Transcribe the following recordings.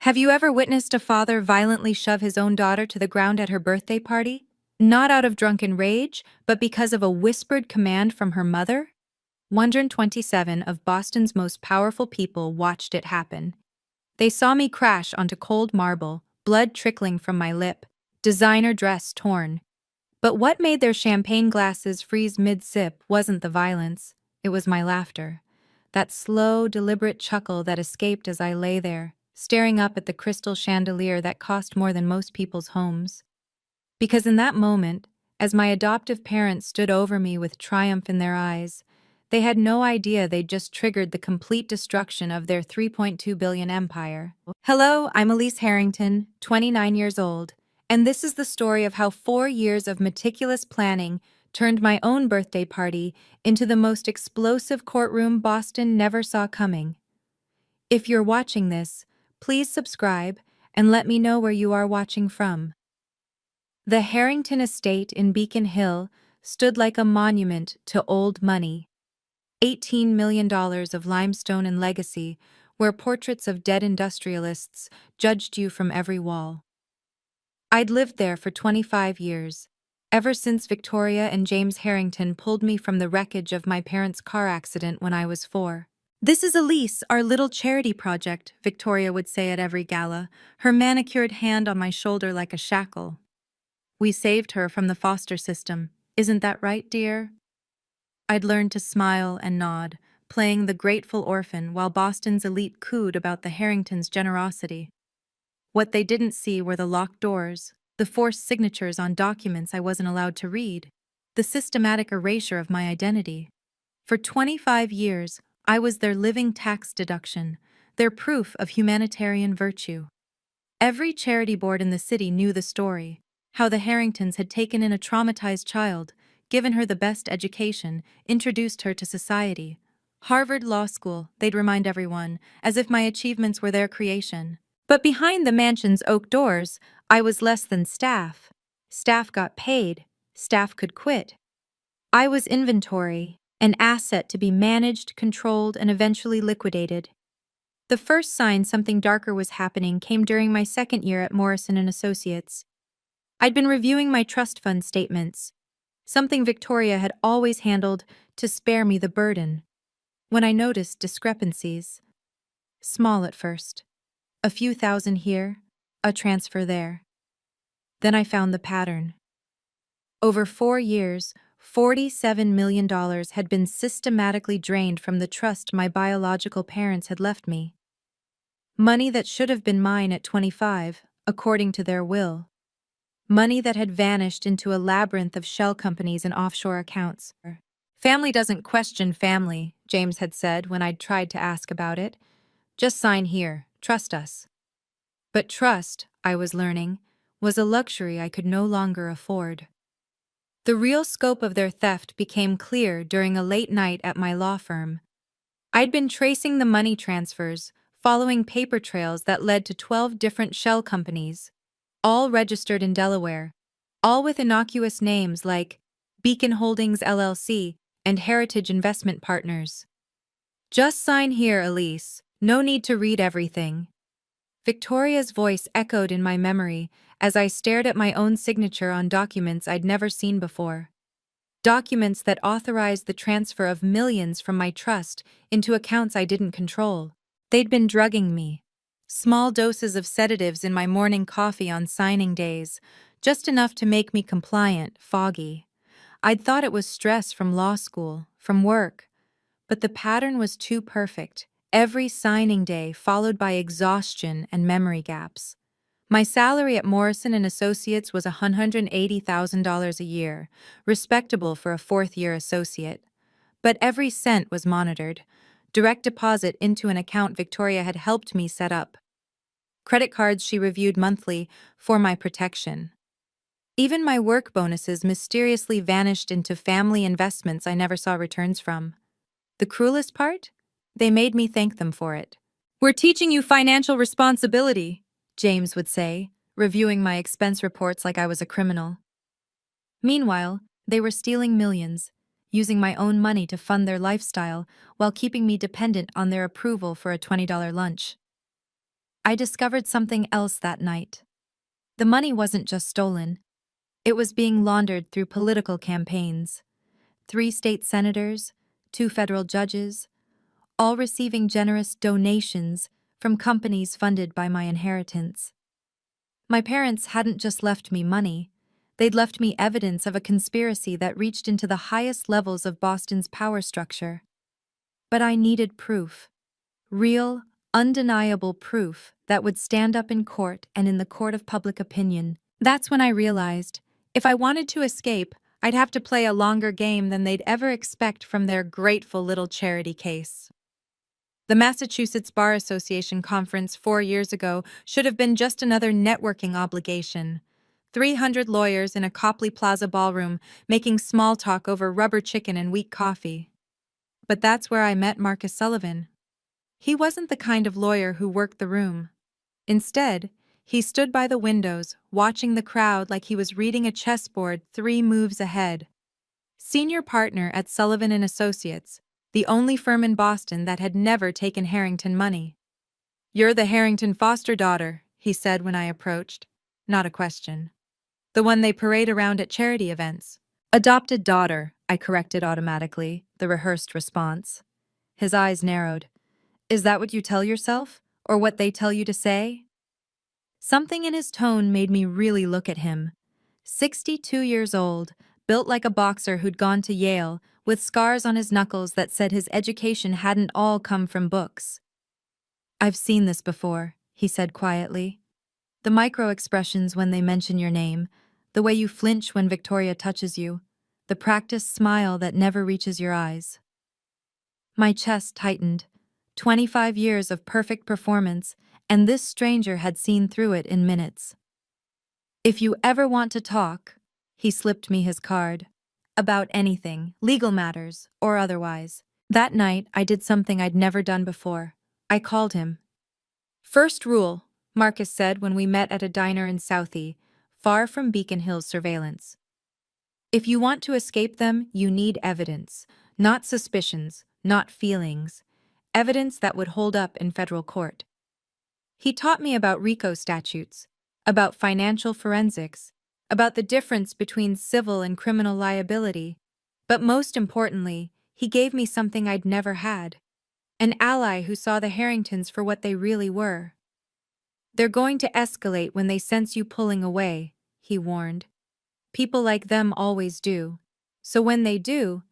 Have you ever witnessed a father violently shove his own daughter to the ground at her birthday party? Not out of drunken rage, but because of a whispered command from her mother? 127 of Boston's most powerful people watched it happen. They saw me crash onto cold marble, blood trickling from my lip, designer dress torn. But what made their champagne glasses freeze mid-sip wasn't the violence, it was my laughter. That slow, deliberate chuckle that escaped as I lay there, staring up at the crystal chandelier that cost more than most people's homes. Because in that moment, as my adoptive parents stood over me with triumph in their eyes, they had no idea they'd just triggered the complete destruction of their 3.2 billion empire. Hello, I'm Elise Harrington, 29 years old, and this is the story of how 4 years of meticulous planning turned my own birthday party into the most explosive courtroom Boston never saw coming. If you're watching this, please subscribe and let me know where you are watching from. The Harrington estate in Beacon Hill stood like a monument to old money. $18 million of limestone and legacy, where portraits of dead industrialists judged you from every wall. I'd lived there for 25 years, ever since Victoria and James Harrington pulled me from the wreckage of my parents' car accident when I was 4. "This is Elise, our little charity project," Victoria would say at every gala, her manicured hand on my shoulder like a shackle. "We saved her from the foster system. Isn't that right, dear?" I'd learned to smile and nod, playing the grateful orphan while Boston's elite cooed about the Harringtons' generosity. What they didn't see were the locked doors, the forced signatures on documents I wasn't allowed to read, the systematic erasure of my identity. For 25 years, I was their living tax deduction, their proof of humanitarian virtue. Every charity board in the city knew the story, how the Harringtons had taken in a traumatized child, given her the best education, introduced her to society. Harvard Law School, they'd remind everyone, as if my achievements were their creation. But behind the mansion's oak doors, I was less than staff. Staff got paid. Staff could quit. I was inventory, an asset to be managed, controlled, and eventually liquidated. The first sign something darker was happening came during my second year at Morrison & Associates. I'd been reviewing my trust fund statements, something Victoria had always handled to spare me the burden, when I noticed discrepancies. Small at first. A few thousand here, a transfer there. Then I found the pattern. Over 4 years, $47 million had been systematically drained from the trust my biological parents had left me. Money that should have been mine at 25, according to their will. Money that had vanished into a labyrinth of shell companies and offshore accounts. "Family doesn't question family," James had said when I'd tried to ask about it. "Just sign here, trust us." But trust, I was learning, was a luxury I could no longer afford. The real scope of their theft became clear during a late night at my law firm. I'd been tracing the money transfers, following paper trails that led to 12 different shell companies, all registered in Delaware, all with innocuous names like Beacon Holdings LLC and Heritage Investment Partners. "Just sign here, Elise. No need to read everything." Victoria's voice echoed in my memory as I stared at my own signature on documents I'd never seen before. Documents that authorized the transfer of millions from my trust into accounts I didn't control. They'd been drugging me. Small doses of sedatives in my morning coffee on signing days, just enough to make me compliant, foggy. I'd thought it was stress from law school, from work. But the pattern was too perfect. Every signing day followed by exhaustion and memory gaps. My salary at Morrison & Associates was $180,000 a year, respectable for a fourth-year associate. But every cent was monitored. Direct deposit into an account Victoria had helped me set up. Credit cards she reviewed monthly for my protection. Even my work bonuses mysteriously vanished into family investments I never saw returns from. The cruelest part? They made me thank them for it. "We're teaching you financial responsibility," James would say, reviewing my expense reports like I was a criminal. Meanwhile, they were stealing millions, using my own money to fund their lifestyle while keeping me dependent on their approval for a $20 lunch. I discovered something else that night. The money wasn't just stolen, it was being laundered through political campaigns. 3 state senators, 2 federal judges, all receiving generous donations from companies funded by my inheritance. My parents hadn't just left me money, they'd left me evidence of a conspiracy that reached into the highest levels of Boston's power structure. But I needed proof. Real, undeniable proof that would stand up in court and in the court of public opinion. That's when I realized, if I wanted to escape, I'd have to play a longer game than they'd ever expect from their grateful little charity case. The Massachusetts Bar Association conference 4 years ago should have been just another networking obligation. 300 lawyers in a Copley Plaza ballroom making small talk over rubber chicken and weak coffee. But that's where I met Marcus Sullivan. He wasn't the kind of lawyer who worked the room. Instead, he stood by the windows, watching the crowd like he was reading a chessboard 3 moves ahead. Senior partner at Sullivan & Associates, the only firm in Boston that had never taken Harrington money. "You're the Harrington foster daughter," he said when I approached. Not a question. "The one they parade around at charity events." "Adopted daughter," I corrected automatically, the rehearsed response. His eyes narrowed. "Is that what you tell yourself? Or what they tell you to say?" Something in his tone made me really look at him. 62 years old, built like a boxer who'd gone to Yale, with scars on his knuckles that said his education hadn't all come from books. "I've seen this before," he said quietly. "The micro-expressions when they mention your name, the way you flinch when Victoria touches you, the practiced smile that never reaches your eyes." My chest tightened. 25 years of perfect performance, and this stranger had seen through it in minutes. "If you ever want to talk," he slipped me his card, "about anything, legal matters or otherwise." That night, I did something I'd never done before. I called him. "First rule," Marcus said when we met at a diner in Southie, far from Beacon Hill's surveillance. "If you want to escape them, you need evidence, not suspicions, not feelings. Evidence that would hold up in federal court." He taught me about RICO statutes, about financial forensics, about the difference between civil and criminal liability. But most importantly, he gave me something I'd never had. An ally who saw the Harringtons for what they really were. "They're going to escalate when they sense you pulling away," he warned. "People like them always do. So when they do,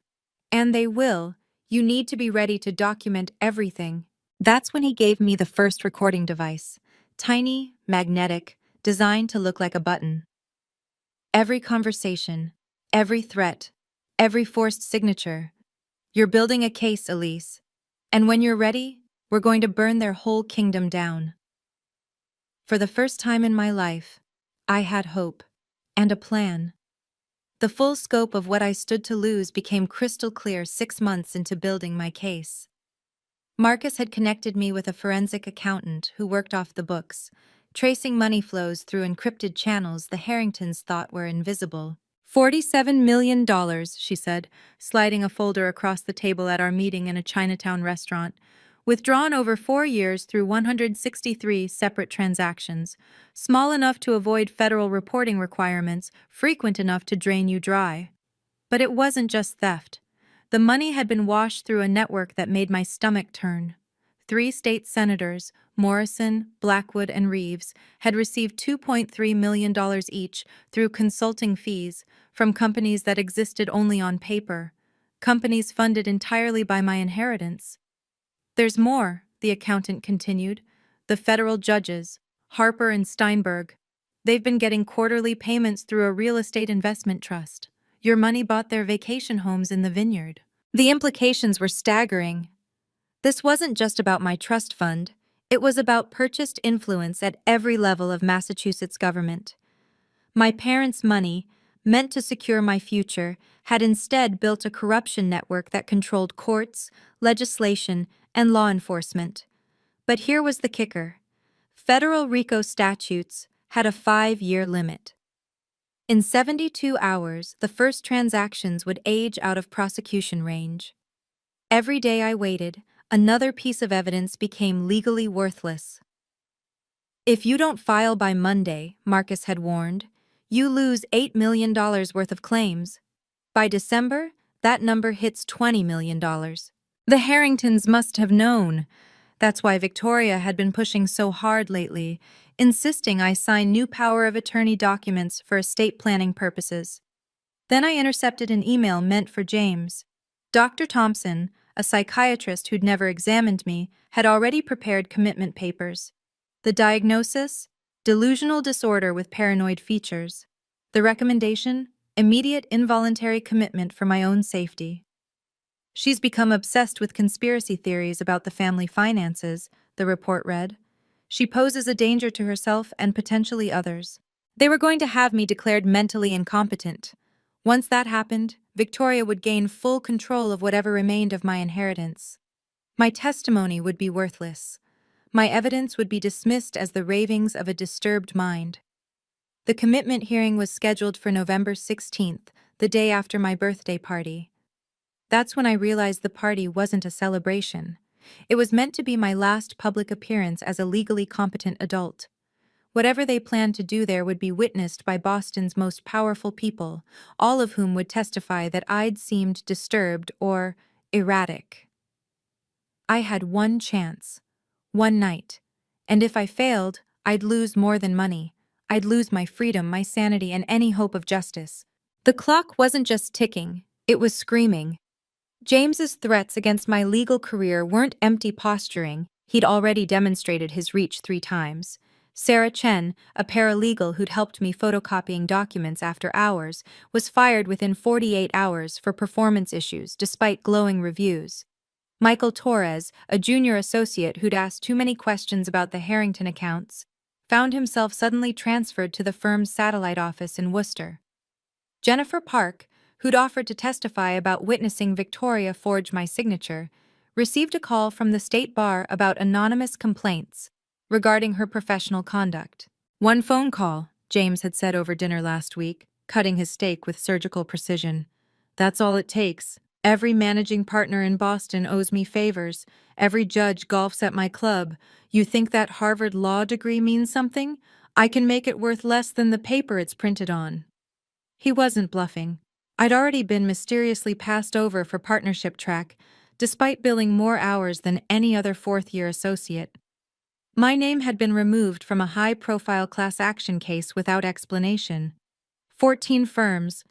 and they will, you need to be ready to document everything." That's when he gave me the first recording device. Tiny, magnetic, designed to look like a button. Every conversation, every threat, every forced signature. "You're building a case, Elise. And when you're ready, we're going to burn their whole kingdom down." For the first time in my life, I had hope. And a plan. The full scope of what I stood to lose became crystal clear 6 months into building my case. Marcus had connected me with a forensic accountant who worked off the books, tracing money flows through encrypted channels the Harringtons thought were invisible. $47 million, she said, sliding a folder across the table at our meeting in a Chinatown restaurant, withdrawn over 4 years through 163 separate transactions, small enough to avoid federal reporting requirements, frequent enough to drain you dry. But it wasn't just theft. The money had been washed through a network that made my stomach turn. 3 state senators, Morrison, Blackwood, and Reeves, had received $2.3 million each through consulting fees from companies that existed only on paper, companies funded entirely by my inheritance. "There's more," the accountant continued. "The federal judges, Harper and Steinberg, they've been getting quarterly payments through a real estate investment trust. Your money bought their vacation homes in the vineyard." The implications were staggering. This wasn't just about my trust fund, it was about purchased influence at every level of Massachusetts government. My parents' money, meant to secure my future, had instead built a corruption network that controlled courts, legislation, and law enforcement. But here was the kicker. Federal RICO statutes had a 5-year limit. In 72 hours, the first transactions would age out of prosecution range. Every day I waited, another piece of evidence became legally worthless. If you don't file by Monday, Marcus had warned, you lose $8 million worth of claims. By December, that number hits $20 million. The Harringtons must have known. That's why Victoria had been pushing so hard lately, insisting I sign new power of attorney documents for estate planning purposes. Then I intercepted an email meant for James. Dr. Thompson, a psychiatrist who'd never examined me, had already prepared commitment papers. The diagnosis? Delusional disorder with paranoid features. The recommendation? Immediate involuntary commitment for my own safety. She's become obsessed with conspiracy theories about the family finances, the report read. She poses a danger to herself and potentially others. They were going to have me declared mentally incompetent. Once that happened, Victoria would gain full control of whatever remained of my inheritance. My testimony would be worthless. My evidence would be dismissed as the ravings of a disturbed mind. The commitment hearing was scheduled for November 16th, the day after my birthday party. That's when I realized the party wasn't a celebration. It was meant to be my last public appearance as a legally competent adult. Whatever they planned to do there would be witnessed by Boston's most powerful people, all of whom would testify that I'd seemed disturbed or erratic. I had one chance, one night, and if I failed, I'd lose more than money. I'd lose my freedom, my sanity, and any hope of justice. The clock wasn't just ticking, it was screaming. James's threats against my legal career weren't empty posturing. He'd already demonstrated his reach 3 times. Sarah Chen, a paralegal who'd helped me photocopying documents after hours, was fired within 48 hours for performance issues despite glowing reviews. Michael Torres, a junior associate who'd asked too many questions about the Harrington accounts, found himself suddenly transferred to the firm's satellite office in Worcester. Jennifer Park, who'd offered to testify about witnessing Victoria forge my signature, received a call from the state bar about anonymous complaints regarding her professional conduct. One phone call, James had said over dinner last week, cutting his steak with surgical precision. That's all it takes. Every managing partner in Boston owes me favors. Every judge golfs at my club. You think that Harvard law degree means something? I can make it worth less than the paper it's printed on. He wasn't bluffing. I'd already been mysteriously passed over for partnership track, despite billing more hours than any other fourth-year associate. My name had been removed from a high-profile class action case without explanation. 14 firms,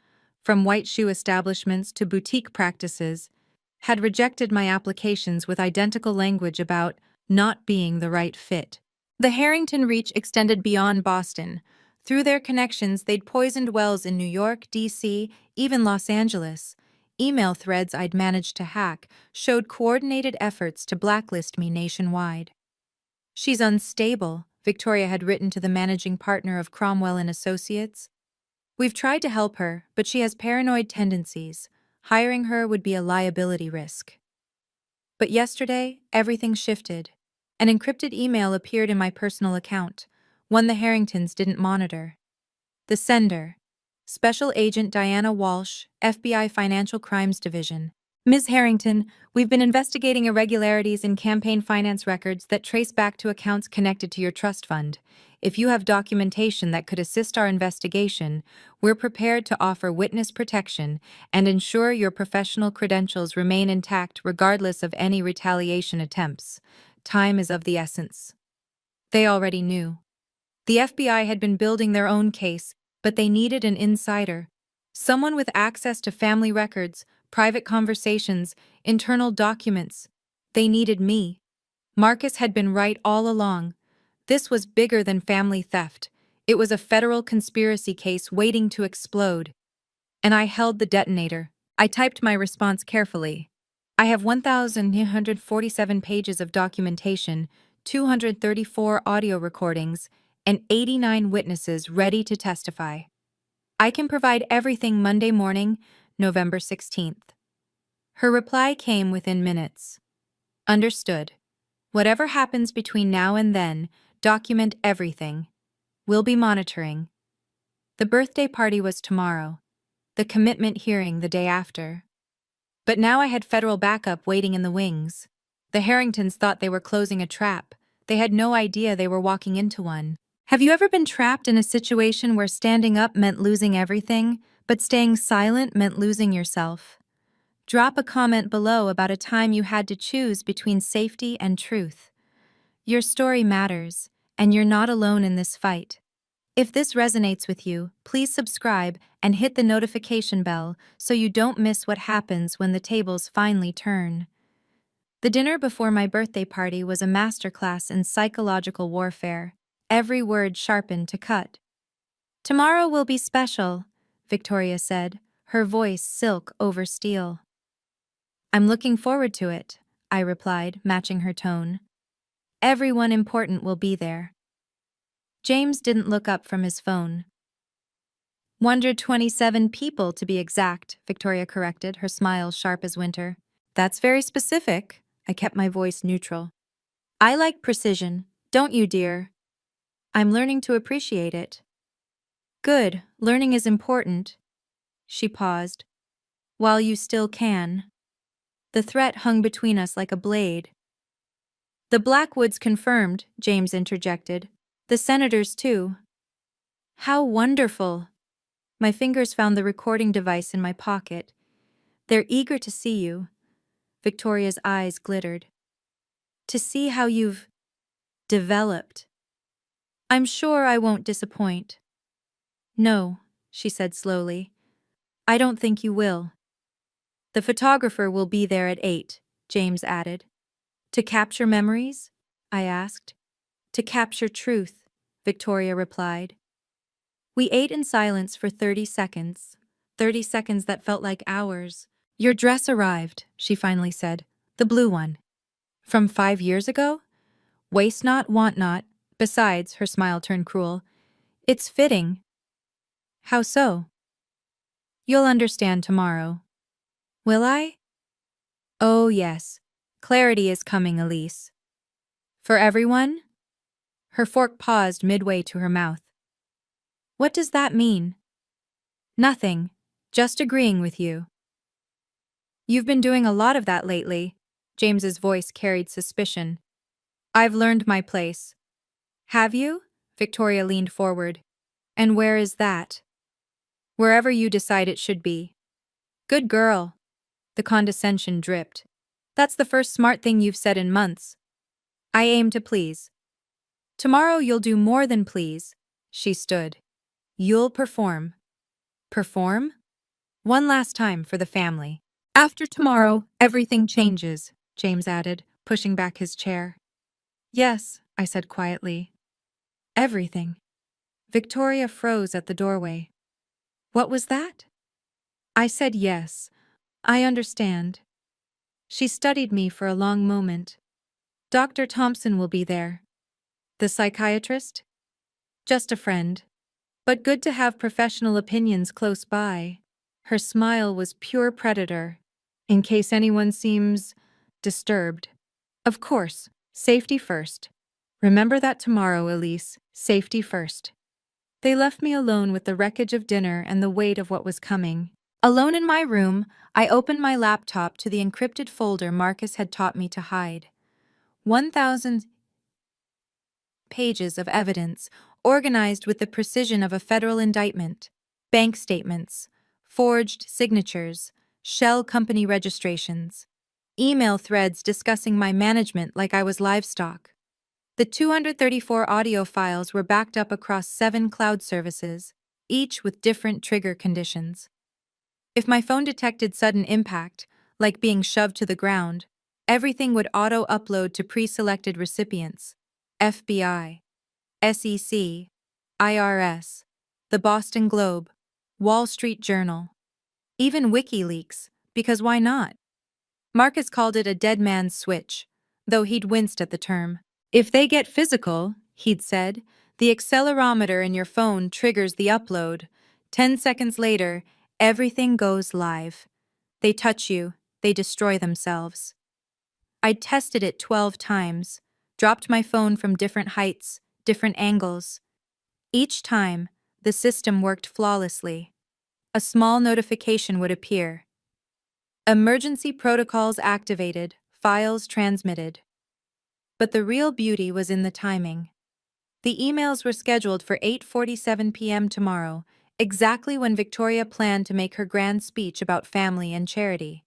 from white shoe establishments to boutique practices, had rejected my applications with identical language about not being the right fit. The Harrington reach extended beyond Boston. Through their connections, they'd poisoned wells in New York, D.C., even Los Angeles. Email threads I'd managed to hack showed coordinated efforts to blacklist me nationwide. She's unstable, Victoria had written to the managing partner of Cromwell and Associates. We've tried to help her, but she has paranoid tendencies. Hiring her would be a liability risk. But yesterday, everything shifted. An encrypted email appeared in my personal account, one the Harringtons didn't monitor. The sender: Special Agent Diana Walsh, FBI Financial Crimes Division. Ms. Harrington, we've been investigating irregularities in campaign finance records that trace back to accounts connected to your trust fund. If you have documentation that could assist our investigation, we're prepared to offer witness protection and ensure your professional credentials remain intact regardless of any retaliation attempts. Time is of the essence. They already knew. The FBI had been building their own case, but they needed an insider. Someone with access to family records, private conversations, internal documents. They needed me. Marcus had been right all along. This was bigger than family theft. It was a federal conspiracy case waiting to explode. And I held the detonator. I typed my response carefully. I have 1,947 pages of documentation, 234 audio recordings, and 89 witnesses ready to testify. I can provide everything Monday morning, November 16th. Her reply came within minutes. Understood. Whatever happens between now and then, document everything. We'll be monitoring. The birthday party was tomorrow, the commitment hearing the day after. But now I had federal backup waiting in the wings. The Harringtons thought they were closing a trap. They had no idea they were walking into one. Have you ever been trapped in a situation where standing up meant losing everything, but staying silent meant losing yourself? Drop a comment below about a time you had to choose between safety and truth. Your story matters, and you're not alone in this fight. If this resonates with you, please subscribe and hit the notification bell so you don't miss what happens when the tables finally turn. The dinner before my birthday party was a masterclass in psychological warfare, every word sharpened to cut. Tomorrow will be special, Victoria said, her voice silk over steel. I'm looking forward to it, I replied, matching her tone. Everyone important will be there. James didn't look up from his phone. 127 people to be exact, Victoria corrected, her smile sharp as winter. That's very specific. I kept my voice neutral. I like precision, don't you, dear? I'm learning to appreciate it. Good, learning is important. She paused. While you still can. The threat hung between us like a blade. The Blackwoods confirmed, James interjected. The senators, too. How wonderful! My fingers found the recording device in my pocket. They're eager to see you. Victoria's eyes glittered. To see how you've developed. I'm sure I won't disappoint. No, she said slowly. I don't think you will. The photographer will be there at 8, James added. To capture memories? I asked. To capture truth, Victoria replied. We ate in silence for 30 seconds. 30 seconds that felt like hours. Your dress arrived, she finally said. The blue one. From 5 years ago? Waste not, want not. Besides, her smile turned cruel. It's fitting. How so? You'll understand tomorrow. Will I? Oh, yes. Clarity is coming, Elise. For everyone? Her fork paused midway to her mouth. What does that mean? Nothing. Just agreeing with you. You've been doing a lot of that lately. James's voice carried suspicion. I've learned my place. Have you? Victoria leaned forward. And where is that? Wherever you decide it should be. Good girl. The condescension dripped. That's the first smart thing you've said in months. I aim to please. Tomorrow you'll do more than please. She stood. You'll perform. Perform? One last time for the family. After tomorrow, everything changes, James added, pushing back his chair. Yes, I said quietly. Everything. Victoria froze at the doorway. What was that? I said yes. I understand. She studied me for a long moment. Dr. Thompson will be there. The psychiatrist? Just a friend. But good to have professional opinions close by. Her smile was pure predator, in case anyone seems disturbed. Of course, safety first. Remember that tomorrow, Elise, safety first. They left me alone with the wreckage of dinner and the weight of what was coming. Alone in my room, I opened my laptop to the encrypted folder Marcus had taught me to hide. 1,000 pages of evidence, organized with the precision of a federal indictment. Bank statements, forged signatures, shell company registrations, email threads discussing my management like I was livestock. The 234 audio files were backed up across 7 cloud services, each with different trigger conditions. If my phone detected sudden impact, like being shoved to the ground, everything would auto-upload to pre-selected recipients: FBI, SEC, IRS, the Boston Globe, Wall Street Journal, even WikiLeaks, because why not? Marcus called it a dead man's switch, though he'd winced at the term. If they get physical, he'd said, the accelerometer in your phone triggers the upload. 10 seconds later, everything goes live. They touch you, they destroy themselves. I'd tested it 12 times, dropped my phone from different heights, different angles. Each time, the system worked flawlessly. A small notification would appear. Emergency protocols activated, files transmitted. But the real beauty was in the timing. The emails were scheduled for 8:47 p.m. tomorrow, exactly when Victoria planned to make her grand speech about family and charity.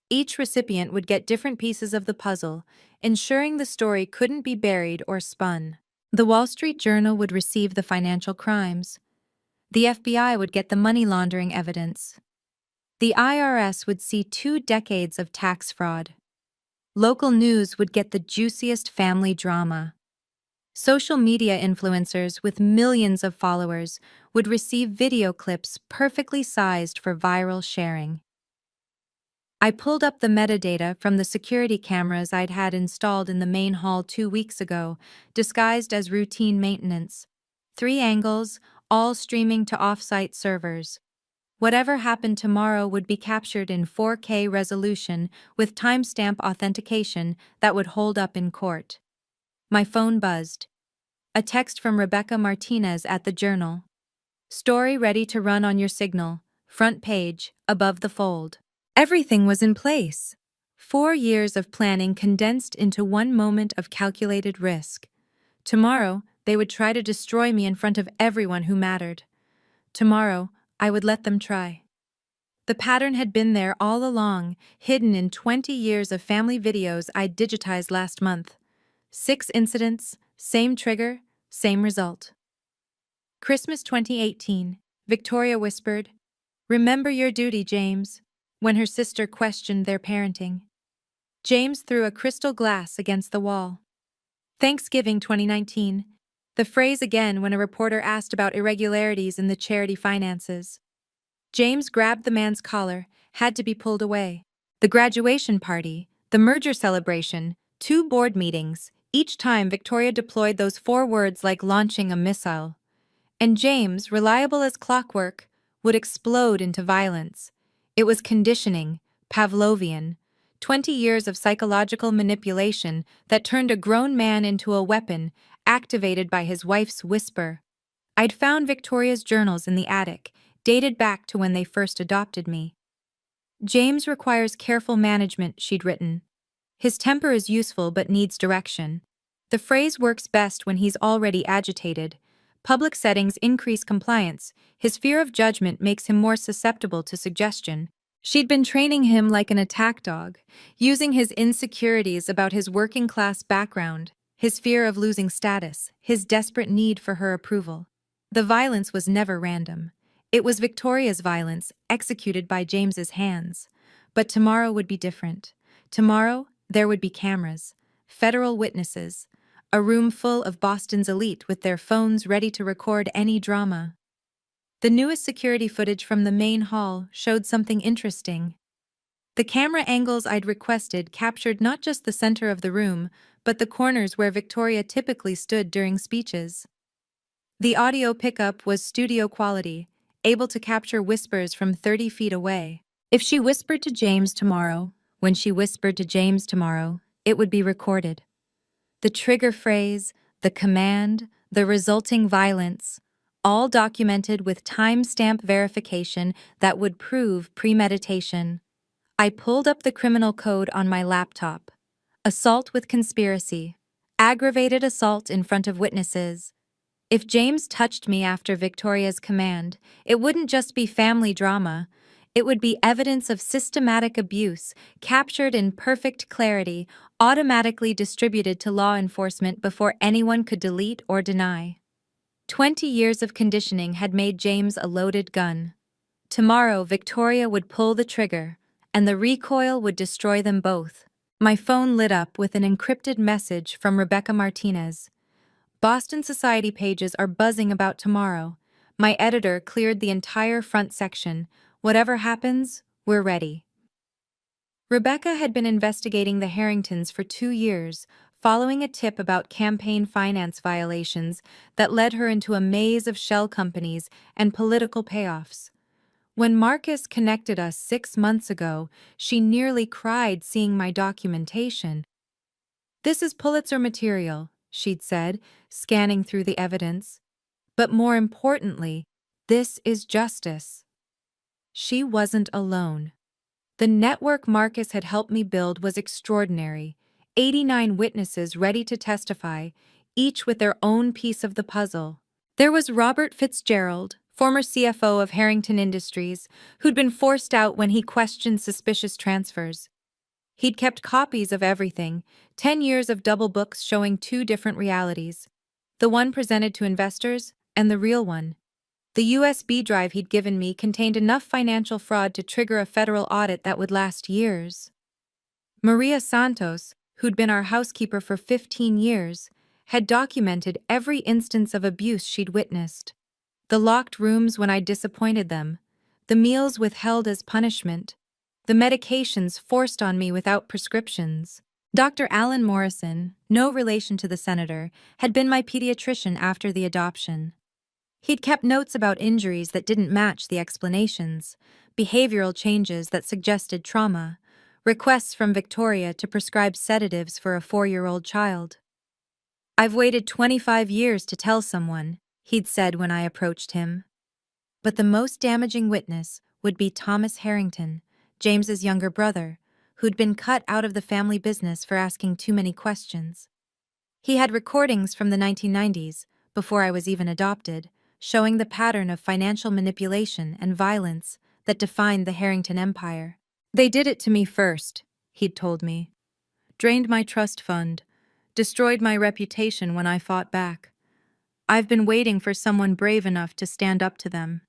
Each recipient would get different pieces of the puzzle, ensuring the story couldn't be buried or spun. The Wall Street Journal would receive the financial crimes. The FBI would get the money laundering evidence. The IRS would see 2 decades of tax fraud. Local news would get the juiciest family drama. Social media influencers with millions of followers would receive video clips perfectly sized for viral sharing. I pulled up the metadata from the security cameras I'd had installed in the main hall 2 weeks ago, disguised as routine maintenance. 3 angles, all streaming to off-site servers. Whatever happened tomorrow would be captured in 4K resolution with timestamp authentication that would hold up in court. My phone buzzed. A text from Rebecca Martinez at the Journal. Story ready to run on your signal. Front page, above the fold. Everything was in place. 4 years of planning condensed into one moment of calculated risk. Tomorrow, they would try to destroy me in front of everyone who mattered. Tomorrow, I would let them try. The pattern had been there all along, hidden in 20 years of family videos I'd digitized last month. 6 incidents, same trigger, same result. Christmas 2018, Victoria whispered, "Remember your duty, James," when her sister questioned their parenting. James threw a crystal glass against the wall. Thanksgiving 2019, the phrase again when a reporter asked about irregularities in the charity finances. James grabbed the man's collar, had to be pulled away. The graduation party, the merger celebration, 2 board meetings, each time Victoria deployed those 4 words like launching a missile. And James, reliable as clockwork, would explode into violence. It was conditioning, Pavlovian, 20 years of psychological manipulation that turned a grown man into a weapon, activated by his wife's whisper. I'd found Victoria's journals in the attic, dated back to when they first adopted me. James requires careful management, she'd written. His temper is useful but needs direction. The phrase works best when he's already agitated. Public settings increase compliance. His fear of judgment makes him more susceptible to suggestion. She'd been training him like an attack dog, using his insecurities about his working-class background, his fear of losing status, his desperate need for her approval. The violence was never random. It was Victoria's violence, executed by James's hands. But tomorrow would be different. Tomorrow, there would be cameras, federal witnesses, a room full of Boston's elite with their phones ready to record any drama. The newest security footage from the main hall showed something interesting. The camera angles I'd requested captured not just the center of the room, but the corners where Victoria typically stood during speeches. The audio pickup was studio quality, able to capture whispers from 30 feet away. If she whispered to James tomorrow, when she whispered to James tomorrow, it would be recorded. The trigger phrase, the command, the resulting violence, all documented with timestamp verification that would prove premeditation. I pulled up the criminal code on my laptop. Assault with conspiracy. Aggravated assault in front of witnesses. If James touched me after Victoria's command, it wouldn't just be family drama. It would be evidence of systematic abuse, captured in perfect clarity, automatically distributed to law enforcement before anyone could delete or deny. 20 years of conditioning had made James a loaded gun. Tomorrow, Victoria would pull the trigger, and the recoil would destroy them both. My phone lit up with an encrypted message from Rebecca Martinez. Boston Society pages are buzzing about tomorrow. My editor cleared the entire front section. Whatever happens, we're ready. Rebecca had been investigating the Harringtons for 2 years, following a tip about campaign finance violations that led her into a maze of shell companies and political payoffs. When Marcus connected us 6 months ago, she nearly cried seeing my documentation. "This is Pulitzer material," she'd said, scanning through the evidence. "But more importantly, this is justice." She wasn't alone. The network Marcus had helped me build was extraordinary. 89 witnesses ready to testify, each with their own piece of the puzzle. There was Robert Fitzgerald, former CFO of Harrington Industries, who'd been forced out when he questioned suspicious transfers. He'd kept copies of everything, 10 years of double books showing two different realities, the one presented to investors and the real one. The USB drive he'd given me contained enough financial fraud to trigger a federal audit that would last years. Maria Santos, who'd been our housekeeper for 15 years, had documented every instance of abuse she'd witnessed. The locked rooms when I disappointed them, the meals withheld as punishment, the medications forced on me without prescriptions. Dr. Alan Morrison, no relation to the senator, had been my pediatrician after the adoption. He'd kept notes about injuries that didn't match the explanations, behavioral changes that suggested trauma, requests from Victoria to prescribe sedatives for a 4-year-old child. "I've waited 25 years to tell someone," he'd said when I approached him. But the most damaging witness would be Thomas Harrington, James's younger brother, who'd been cut out of the family business for asking too many questions. He had recordings from the 1990s, before I was even adopted, showing the pattern of financial manipulation and violence that defined the Harrington empire. "They did it to me first," he'd told me. "Drained my trust fund, destroyed my reputation when I fought back. I've been waiting for someone brave enough to stand up to them."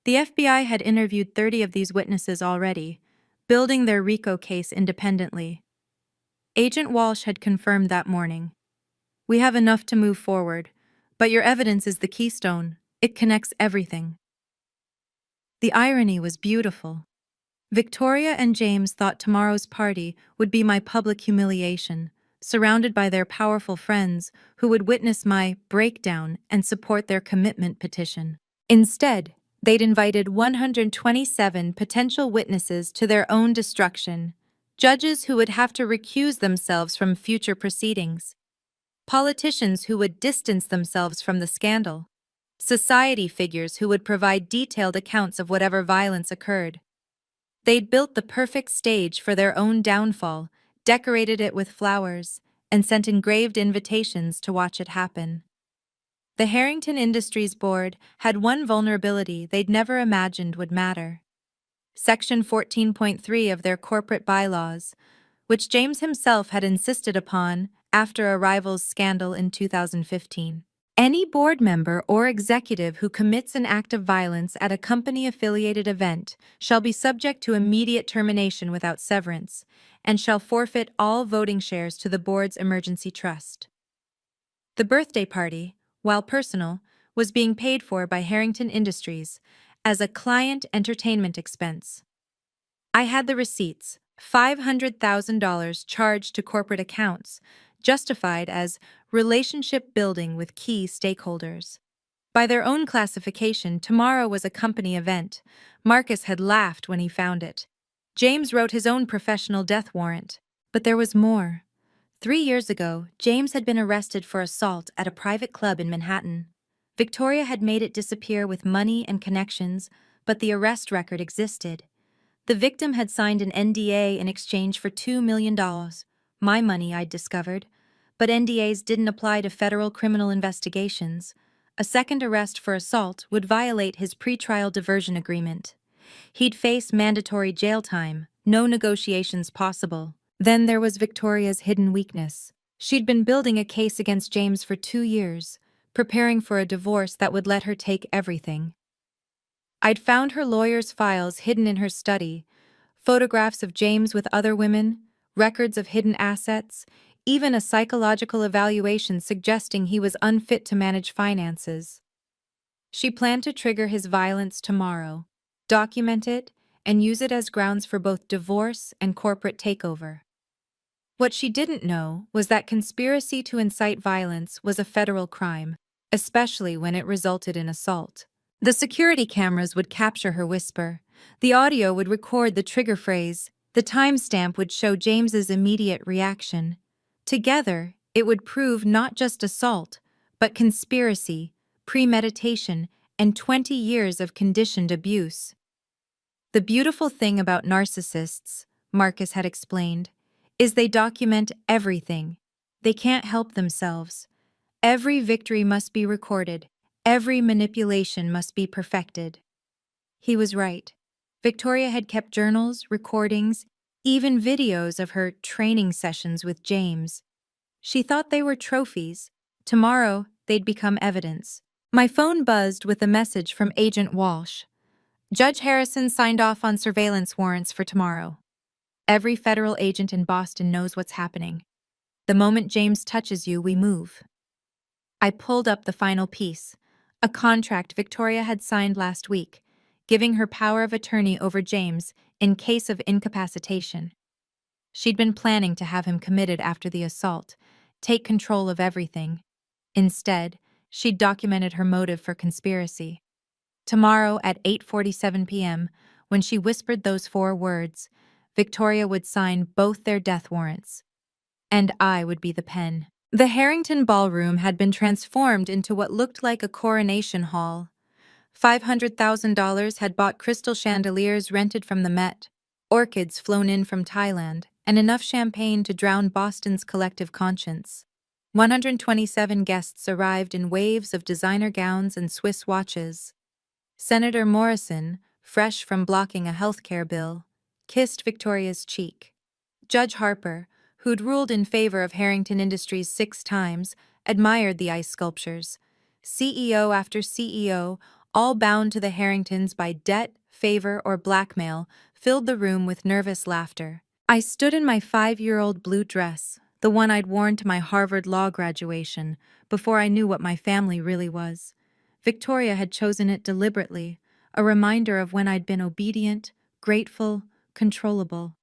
The FBI had interviewed 30 of these witnesses already, building their RICO case independently. Agent Walsh had confirmed that morning. "We have enough to move forward, but your evidence is the keystone. It connects everything." The irony was beautiful. Victoria and James thought tomorrow's party would be my public humiliation, surrounded by their powerful friends who would witness my breakdown and support their commitment petition. Instead, they'd invited 127 potential witnesses to their own destruction, judges who would have to recuse themselves from future proceedings, politicians who would distance themselves from the scandal, society figures who would provide detailed accounts of whatever violence occurred. They'd built the perfect stage for their own downfall, decorated it with flowers, and sent engraved invitations to watch it happen. The Harrington Industries Board had one vulnerability they'd never imagined would matter. Section 14.3 of their corporate bylaws, which James himself had insisted upon after a rival's scandal in 2015. Any board member or executive who commits an act of violence at a company-affiliated event shall be subject to immediate termination without severance, and shall forfeit all voting shares to the board's emergency trust. The birthday party, while personal, was being paid for by Harrington Industries as a client entertainment expense. I had the receipts, $500,000 charged to corporate accounts, justified as relationship building with key stakeholders. By their own classification, tomorrow was a company event. Marcus had laughed when he found it. James wrote his own professional death warrant. But there was more. 3 years ago, James had been arrested for assault at a private club in Manhattan. Victoria had made it disappear with money and connections, but the arrest record existed. The victim had signed an NDA in exchange for $2 million. My money, I'd discovered. But NDAs didn't apply to federal criminal investigations. A second arrest for assault would violate his pretrial diversion agreement. He'd face mandatory jail time, no negotiations possible. Then there was Victoria's hidden weakness. She'd been building a case against James for 2 years, preparing for a divorce that would let her take everything. I'd found her lawyer's files hidden in her study, photographs of James with other women, records of hidden assets, even a psychological evaluation suggesting he was unfit to manage finances. She planned to trigger his violence tomorrow, document it, and use it as grounds for both divorce and corporate takeover. What she didn't know was that conspiracy to incite violence was a federal crime, especially when it resulted in assault. The security cameras would capture her whisper. The audio would record the trigger phrase. The timestamp would show James's immediate reaction. Together, it would prove not just assault, but conspiracy, premeditation, and 20 years of conditioned abuse. The beautiful thing about narcissists, Marcus had explained, is they document everything. They can't help themselves. Every victory must be recorded. Every manipulation must be perfected. He was right. Victoria had kept journals, recordings, even videos of her training sessions with James. She thought they were trophies. Tomorrow, they'd become evidence. My phone buzzed with a message from Agent Walsh. Judge Harrison signed off on surveillance warrants for tomorrow. Every federal agent in Boston knows what's happening. The moment James touches you, we move. I pulled up the final piece, a contract Victoria had signed last week, giving her power of attorney over James in case of incapacitation. She'd been planning to have him committed after the assault, take control of everything. Instead, she'd documented her motive for conspiracy. Tomorrow at 8:47 p.m., when she whispered those 4 words, Victoria would sign both their death warrants. And I would be the pen. The Harrington Ballroom had been transformed into what looked like a coronation hall. $500,000 had bought crystal chandeliers rented from the Met, orchids flown in from Thailand, and enough champagne to drown Boston's collective conscience. 127 guests arrived in waves of designer gowns and Swiss watches. Senator Morrison, fresh from blocking a healthcare bill, kissed Victoria's cheek. Judge Harper, who'd ruled in favor of Harrington Industries 6 times, admired the ice sculptures. CEO after CEO, all bound to the Harringtons by debt, favor, or blackmail, filled the room with nervous laughter. I stood in my 5-year-old blue dress, the one I'd worn to my Harvard law graduation, before I knew what my family really was. Victoria had chosen it deliberately, a reminder of when I'd been obedient, grateful, controllable.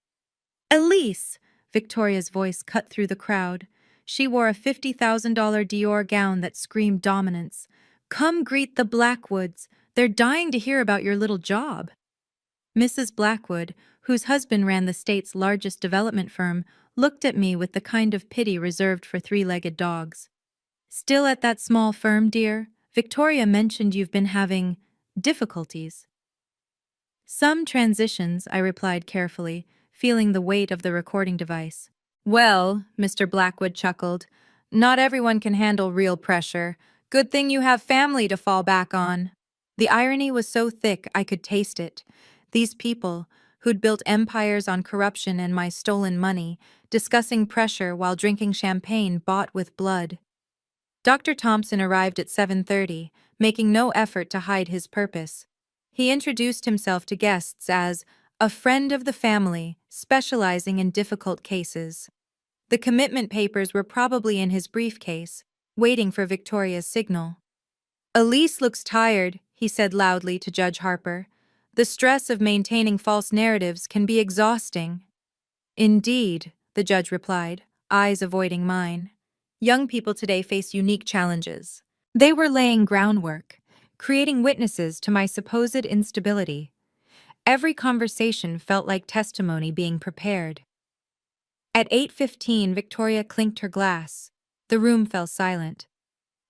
Elise! Victoria's voice cut through the crowd. She wore a $50,000 Dior gown that screamed dominance. Come greet the Blackwoods. They're dying to hear about your little job. Mrs. Blackwood, whose husband ran the state's largest development firm, looked at me with the kind of pity reserved for 3-legged dogs. Still at that small firm, dear? Victoria mentioned you've been having difficulties. Some transitions, I replied carefully, feeling the weight of the recording device. Well, Mr. Blackwood chuckled, not everyone can handle real pressure. Good thing you have family to fall back on. The irony was so thick I could taste it. These people, who'd built empires on corruption and my stolen money, discussing pressure while drinking champagne bought with blood. Dr. Thompson arrived at 7:30, making no effort to hide his purpose. He introduced himself to guests as a friend of the family, specializing in difficult cases. The commitment papers were probably in his briefcase, waiting for Victoria's signal. Elise looks tired, he said loudly to Judge Harper. The stress of maintaining false narratives can be exhausting. Indeed, the judge replied, eyes avoiding mine. Young people today face unique challenges. They were laying groundwork, creating witnesses to my supposed instability. Every conversation felt like testimony being prepared. At 8:15, Victoria clinked her glass. The room fell silent.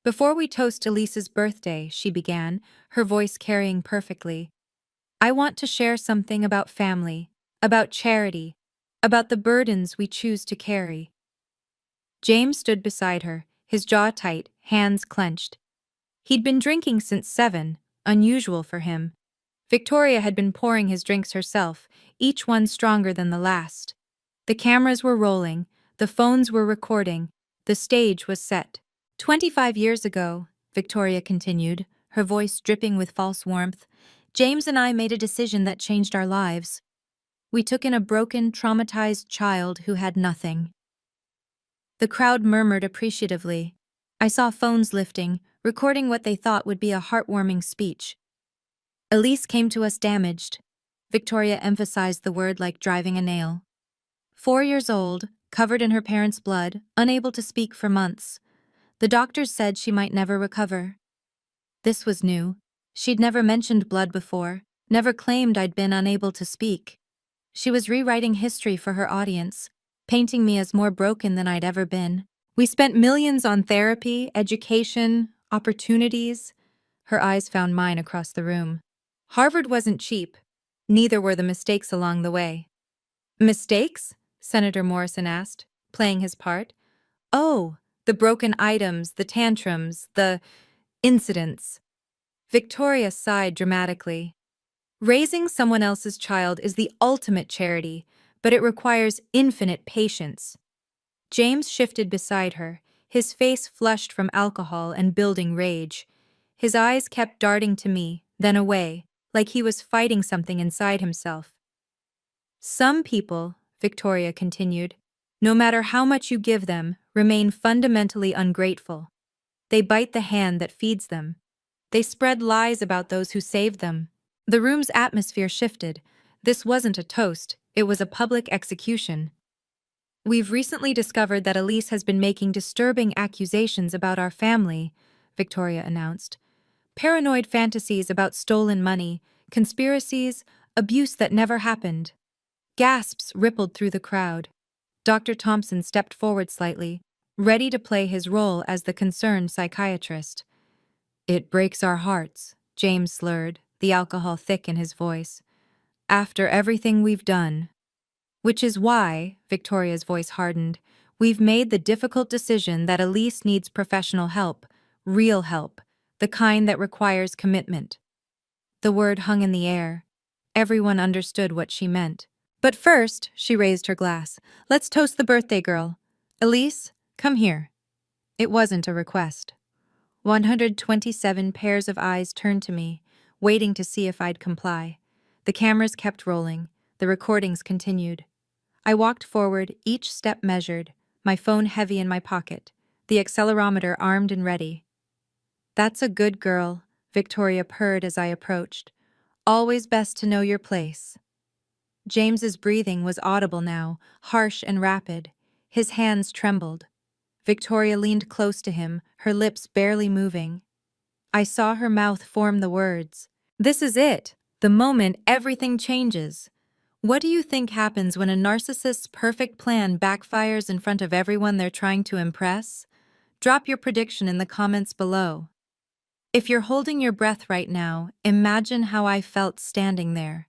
Before we toast Elise's birthday, she began, her voice carrying perfectly. I want to share something about family, about charity, about the burdens we choose to carry. James stood beside her, his jaw tight, hands clenched. He'd been drinking since 7, unusual for him. Victoria had been pouring his drinks herself, each one stronger than the last. The cameras were rolling, the phones were recording, the stage was set. 25 years ago, Victoria continued, her voice dripping with false warmth, James and I made a decision that changed our lives. We took in a broken, traumatized child who had nothing. The crowd murmured appreciatively. I saw phones lifting, recording what they thought would be a heartwarming speech. Elise came to us damaged. Victoria emphasized the word like driving a nail. 4 years old, covered in her parents' blood, unable to speak for months. The doctors said she might never recover. This was new. She'd never mentioned blood before, never claimed I'd been unable to speak. She was rewriting history for her audience, painting me as more broken than I'd ever been. We spent millions on therapy, education, opportunities. Her eyes found mine across the room. Harvard wasn't cheap. Neither were the mistakes along the way. Mistakes? Senator Morrison asked, playing his part. Oh, the broken items, the tantrums, the incidents. Victoria sighed dramatically. Raising someone else's child is the ultimate charity, but it requires infinite patience. James shifted beside her, his face flushed from alcohol and building rage. His eyes kept darting to me, then away, like he was fighting something inside himself. Some people, Victoria continued, no matter how much you give them, remain fundamentally ungrateful. They bite the hand that feeds them. They spread lies about those who saved them. The room's atmosphere shifted. This wasn't a toast, it was a public execution. We've recently discovered that Elise has been making disturbing accusations about our family, Victoria announced. Paranoid fantasies about stolen money, conspiracies, abuse that never happened. Gasps rippled through the crowd. Dr. Thompson stepped forward slightly, ready to play his role as the concerned psychiatrist. It breaks our hearts, James slurred, the alcohol thick in his voice. After everything we've done. Which is why, Victoria's voice hardened, we've made the difficult decision that Elise needs professional help, real help, the kind that requires commitment. The word hung in the air. Everyone understood what she meant. But first, she raised her glass. Let's toast the birthday girl. Elise, come here. It wasn't a request. 127 pairs of eyes turned to me, waiting to see if I'd comply. The cameras kept rolling. The recordings continued. I walked forward, each step measured, my phone heavy in my pocket, the accelerometer armed and ready. That's a good girl, Victoria purred as I approached. Always best to know your place. James's breathing was audible now, harsh and rapid. His hands trembled. Victoria leaned close to him, her lips barely moving. I saw her mouth form the words. This is it, the moment everything changes. What do you think happens when a narcissist's perfect plan backfires in front of everyone they're trying to impress? Drop your prediction in the comments below. If you're holding your breath right now, imagine how I felt standing there.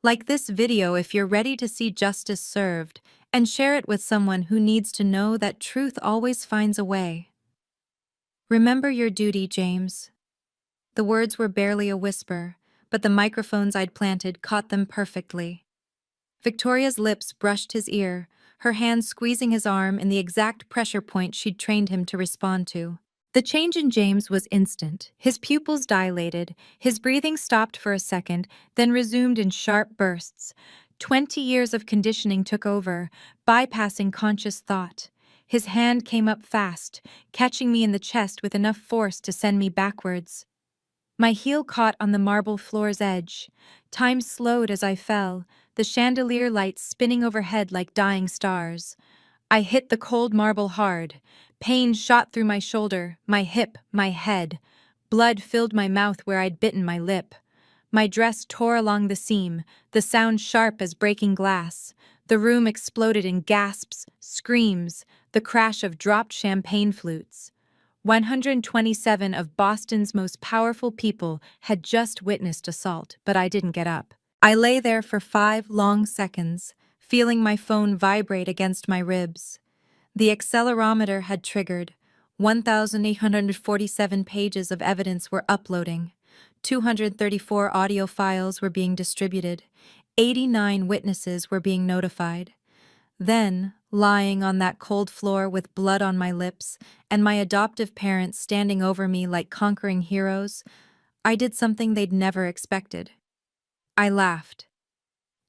Like this video if you're ready to see justice served, and share it with someone who needs to know that truth always finds a way. Remember your duty, James. The words were barely a whisper, but the microphones I'd planted caught them perfectly. Victoria's lips brushed his ear, her hand squeezing his arm in the exact pressure point she'd trained him to respond to. The change in James was instant. His pupils dilated, his breathing stopped for a second, then resumed in sharp bursts. 20 years of conditioning took over, bypassing conscious thought. His hand came up fast, catching me in the chest with enough force to send me backwards. My heel caught on the marble floor's edge. Time slowed as I fell, the chandelier lights spinning overhead like dying stars. I hit the cold marble hard. Pain shot through my shoulder, my hip, my head. Blood filled my mouth where I'd bitten my lip. My dress tore along the seam, the sound sharp as breaking glass. The room exploded in gasps, screams, the crash of dropped champagne flutes. 127 of Boston's most powerful people had just witnessed assault, but I didn't get up. I lay there for 5 long seconds, feeling my phone vibrate against my ribs. The accelerometer had triggered. 1,847 pages of evidence were uploading. 234 audio files were being distributed. 89 witnesses were being notified. Then, lying on that cold floor with blood on my lips and my adoptive parents standing over me like conquering heroes, I did something they'd never expected. I laughed.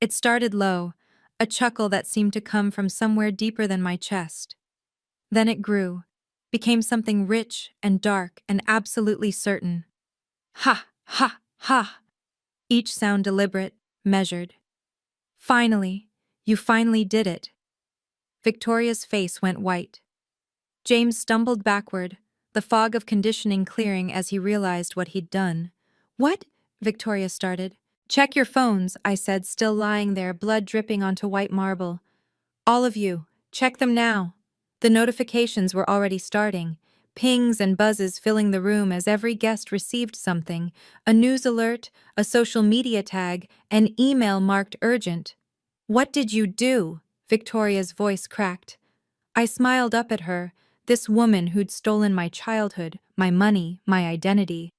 It started low, a chuckle that seemed to come from somewhere deeper than my chest. Then it grew, became something rich and dark and absolutely certain. Ha, ha, ha! Each sound deliberate, measured. Finally, you finally did it. Victoria's face went white. James stumbled backward, the fog of conditioning clearing as he realized what he'd done. What? Victoria started. Check your phones, I said, still lying there, blood dripping onto white marble. All of you, check them now. The notifications were already starting, pings and buzzes filling the room as every guest received something, a news alert, a social media tag, an email marked urgent. What did you do? Victoria's voice cracked. I smiled up at her, this woman who'd stolen my childhood, my money, my identity.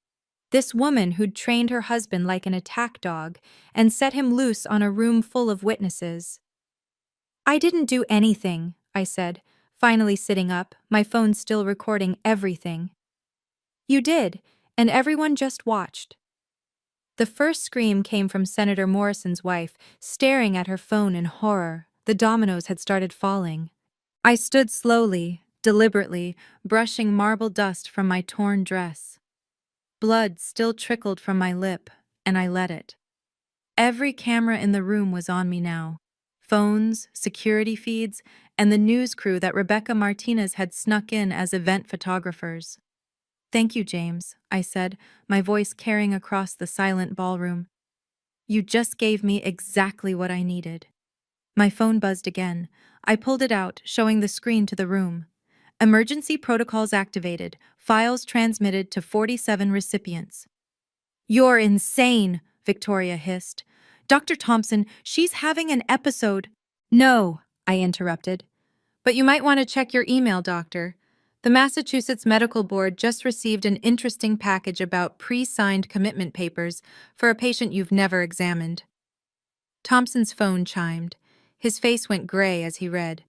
This woman who'd trained her husband like an attack dog and set him loose on a room full of witnesses. I didn't do anything, I said, finally sitting up, my phone still recording everything. You did, and everyone just watched. The first scream came from Senator Morrison's wife, staring at her phone in horror. The dominoes had started falling. I stood slowly, deliberately, brushing marble dust from my torn dress. Blood still trickled from my lip, and I let it. Every camera in the room was on me now. Phones, security feeds, and the news crew that Rebecca Martinez had snuck in as event photographers. Thank you, James, I said, my voice carrying across the silent ballroom. You just gave me exactly what I needed. My phone buzzed again. I pulled it out, showing the screen to the room. Emergency protocols activated. Files transmitted to 47 recipients. You're insane, Victoria hissed. Dr. Thompson, she's having an episode. No, I interrupted. But you might want to check your email, doctor. The Massachusetts Medical Board just received an interesting package about pre-signed commitment papers for a patient you've never examined. Thompson's phone chimed. His face went gray as he read.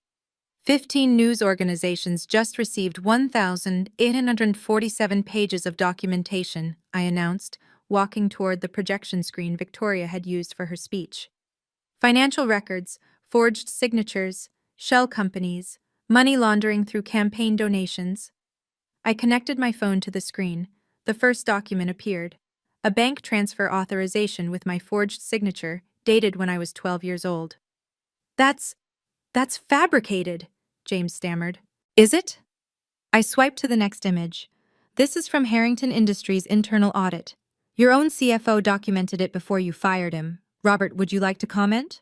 15 news organizations just received 1,847 pages of documentation, I announced, walking toward the projection screen Victoria had used for her speech. Financial records, forged signatures, shell companies, money laundering through campaign donations. I connected my phone to the screen. The first document appeared. A bank transfer authorization with my forged signature, dated when I was 12 years old. That's fabricated, James stammered. Is it? I swiped to the next image. This is from Harrington Industries' internal audit. Your own CFO documented it before you fired him. Robert, would you like to comment?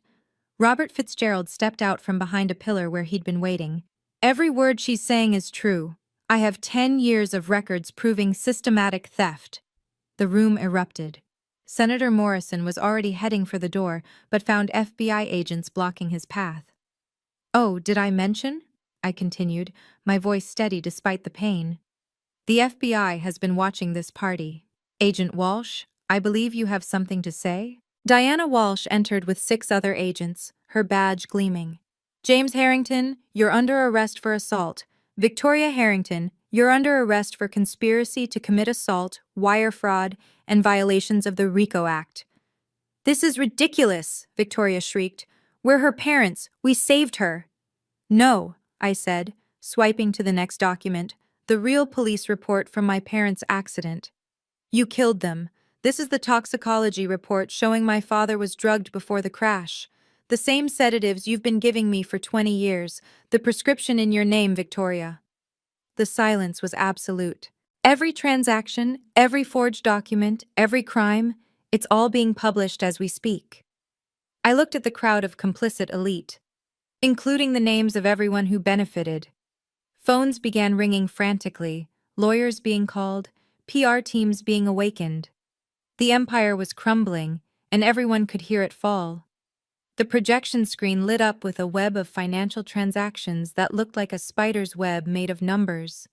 Robert Fitzgerald stepped out from behind a pillar where he'd been waiting. Every word she's saying is true. I have 10 years of records proving systematic theft. The room erupted. Senator Morrison was already heading for the door, but found FBI agents blocking his path. Oh, did I mention? I continued, my voice steady despite the pain. The FBI has been watching this party. Agent Walsh, I believe you have something to say? Diana Walsh entered with 6 other agents, her badge gleaming. James Harrington, you're under arrest for assault. Victoria Harrington, you're under arrest for conspiracy to commit assault, wire fraud, and violations of the RICO Act. This is ridiculous, Victoria shrieked. We're her parents. We saved her. No, I said, swiping to the next document, the real police report from my parents' accident. You killed them. This is the toxicology report showing my father was drugged before the crash. The same sedatives you've been giving me for 20 years, the prescription in your name, Victoria. The silence was absolute. Every transaction, every forged document, every crime, it's all being published as we speak. I looked at the crowd of complicit elite, including the names of everyone who benefited. Phones began ringing frantically, lawyers being called, PR teams being awakened. The empire was crumbling, and everyone could hear it fall. The projection screen lit up with a web of financial transactions that looked like a spider's web made of numbers.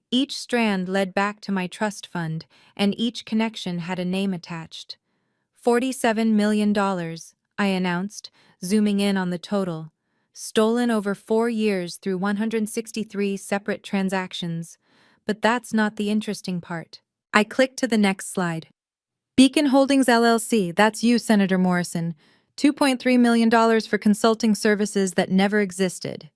Each strand led back to my trust fund, and each connection had a name attached. $47 million, I announced, zooming in on the total. Stolen over 4 years through 163 separate transactions. But that's not the interesting part. I clicked to the next slide. Beacon Holdings LLC, that's you, Senator Morrison. $2.3 million for consulting services that never existed.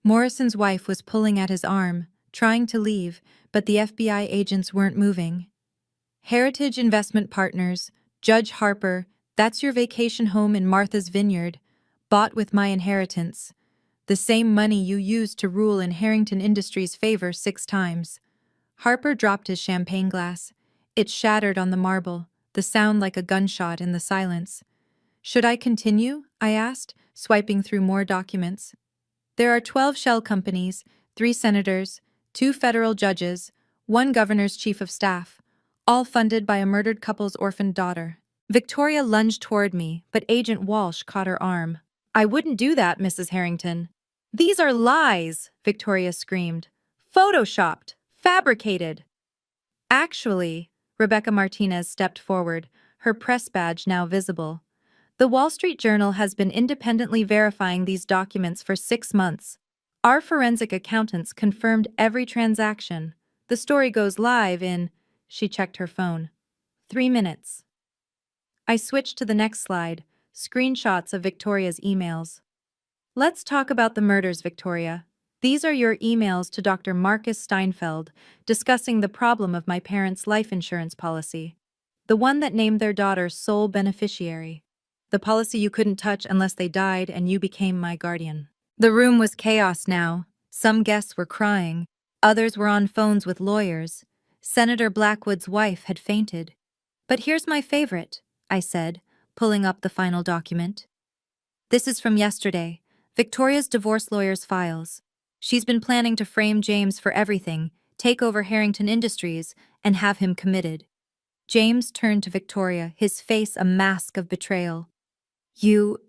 Morrison's wife was pulling at his arm, trying to leave, but the FBI agents weren't moving. Heritage Investment Partners, Judge Harper, that's your vacation home in Martha's Vineyard, bought with my inheritance. The same money you used to rule in Harrington Industries' favor 6 times. Harper dropped his champagne glass. It shattered on the marble, the sound like a gunshot in the silence. Should I continue? I asked, swiping through more documents. There are 12 shell companies, 3 senators, 2 federal judges, 1 governor's chief of staff, all funded by a murdered couple's orphaned daughter. Victoria lunged toward me, but Agent Walsh caught her arm. I wouldn't do that, Mrs. Harrington. These are lies, Victoria screamed. Photoshopped, fabricated. Actually, Rebecca Martinez stepped forward, her press badge now visible. The Wall Street Journal has been independently verifying these documents for 6 months. Our forensic accountants confirmed every transaction. The story goes live in, she checked her phone, 3 minutes. I switched to the next slide, screenshots of Victoria's emails. Let's talk about the murders, Victoria. These are your emails to Dr. Marcus Steinfeld discussing the problem of my parents' life insurance policy. The one that named their daughter sole beneficiary. The policy you couldn't touch unless they died and you became my guardian. The room was chaos now. Some guests were crying. Others were on phones with lawyers. Senator Blackwood's wife had fainted. But here's my favorite, I said, pulling up the final document. This is from yesterday, Victoria's divorce lawyer's files. She's been planning to frame James for everything, take over Harrington Industries, and have him committed. James turned to Victoria, his face a mask of betrayal. You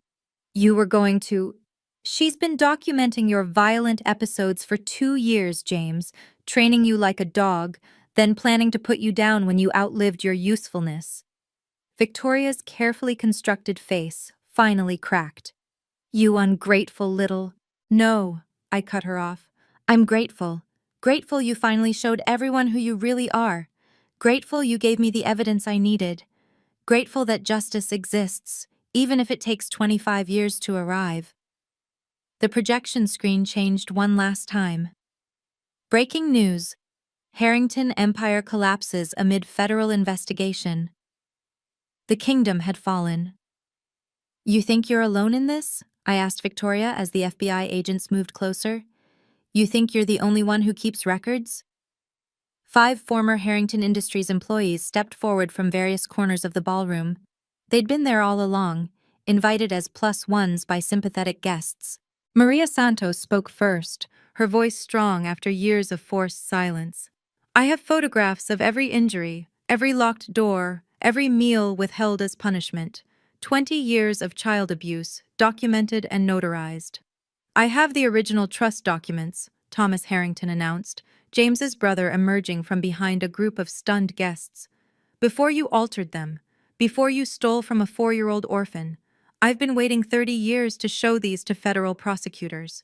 were going to... She's been documenting your violent episodes for 2 years, James, training you like a dog, then planning to put you down when you outlived your usefulness. Victoria's carefully constructed face finally cracked. You ungrateful little... No, I cut her off. I'm grateful. Grateful you finally showed everyone who you really are. Grateful you gave me the evidence I needed. Grateful that justice exists, even if it takes 25 years to arrive. The projection screen changed one last time. Breaking news. Harrington Empire collapses amid federal investigation. The kingdom had fallen. You think you're alone in this? I asked Victoria as the FBI agents moved closer. You think you're the only one who keeps records? 5 former Harrington Industries employees stepped forward from various corners of the ballroom. They'd been there all along, invited as +1s by sympathetic guests. Maria Santos spoke first, her voice strong after years of forced silence. I have photographs of every injury, every locked door, every meal withheld as punishment. 20 years of child abuse, documented and notarized. I have the original trust documents, Thomas Harrington announced, James's brother emerging from behind a group of stunned guests. Before you altered them, before you stole from a 4-year-old orphan, I've been waiting 30 years to show these to federal prosecutors.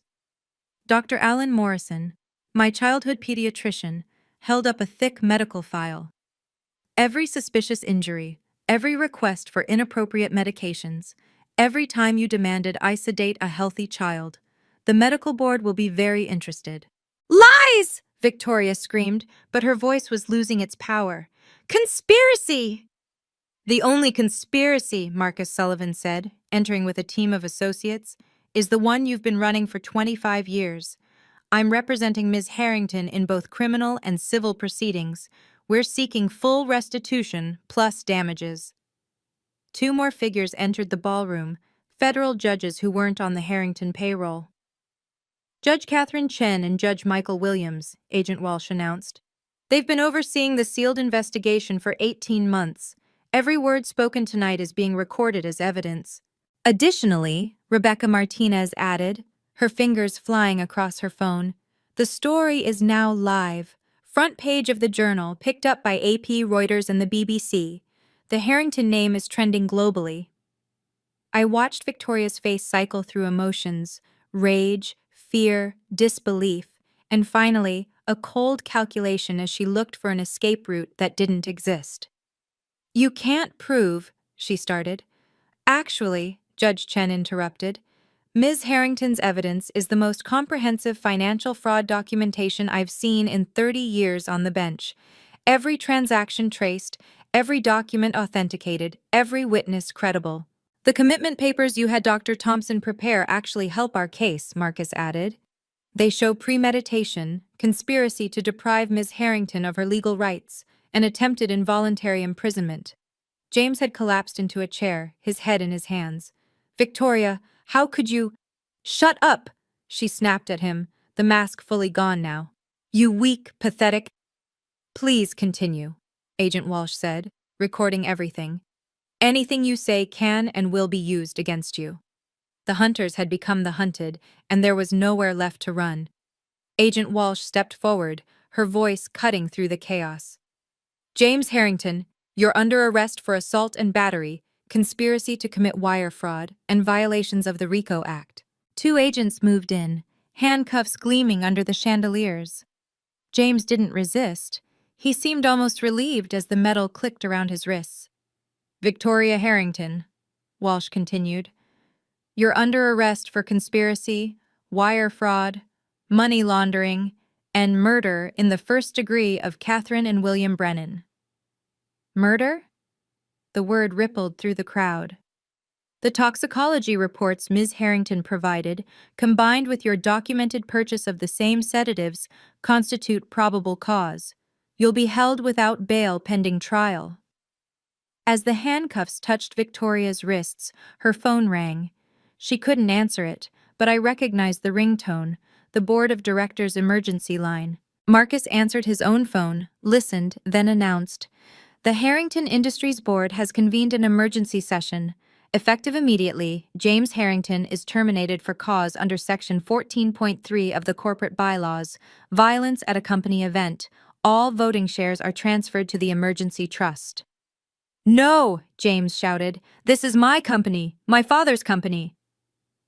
Dr. Alan Morrison, my childhood pediatrician, held up a thick medical file. Every suspicious injury, every request for inappropriate medications, every time you demanded I sedate a healthy child, the medical board will be very interested. Lies! Victoria screamed, but her voice was losing its power. Conspiracy! The only conspiracy, Marcus Sullivan said, entering with a team of associates, is the one you've been running for 25 years. I'm representing Ms. Harrington in both criminal and civil proceedings. We're seeking full restitution plus damages. 2 more figures entered the ballroom, federal judges who weren't on the Harrington payroll. Judge Catherine Chen and Judge Michael Williams, Agent Walsh announced. They've been overseeing the sealed investigation for 18 months. Every word spoken tonight is being recorded as evidence. Additionally, Rebecca Martinez added, her fingers flying across her phone, the story is now live. Front page of the Journal, picked up by AP, Reuters, and the BBC. The Harrington name is trending globally. I watched Victoria's face cycle through emotions, rage, fear, disbelief, and finally, a cold calculation as she looked for an escape route that didn't exist. You can't prove, she started. Actually, Judge Chen interrupted, Ms. Harrington's evidence is the most comprehensive financial fraud documentation I've seen in 30 years on the bench. Every transaction traced, every document authenticated, every witness credible. The commitment papers you had Dr. Thompson prepare actually help our case, Marcus added. They show premeditation, conspiracy to deprive Ms. Harrington of her legal rights, and attempted involuntary imprisonment. James had collapsed into a chair, his head in his hands. Victoria, how could you... Shut up! She snapped at him, the mask fully gone now. You weak, pathetic... Please continue, Agent Walsh said, recording everything. Anything you say can and will be used against you. The hunters had become the hunted, and there was nowhere left to run. Agent Walsh stepped forward, her voice cutting through the chaos. James Harrington, you're under arrest for assault and battery, conspiracy to commit wire fraud, and violations of the RICO Act. Two agents moved in, handcuffs gleaming under the chandeliers. James didn't resist. He seemed almost relieved as the metal clicked around his wrists. Victoria Harrington, Walsh continued, you're under arrest for conspiracy, wire fraud, money laundering, and murder in the first degree of Catherine and William Brennan. Murder? The word rippled through the crowd. The toxicology reports Ms. Harrington provided, combined with your documented purchase of the same sedatives, constitute probable cause. You'll be held without bail pending trial. As the handcuffs touched Victoria's wrists, her phone rang. She couldn't answer it, but I recognized the ringtone, the board of directors' emergency line. Marcus answered his own phone, listened, then announced, "The Harrington Industries Board has convened an emergency session. Effective immediately, James Harrington is terminated for cause under Section 14.3 of the Corporate Bylaws, violence at a company event. All voting shares are transferred to the emergency trust." "No!" James shouted. "This is my company, my father's company."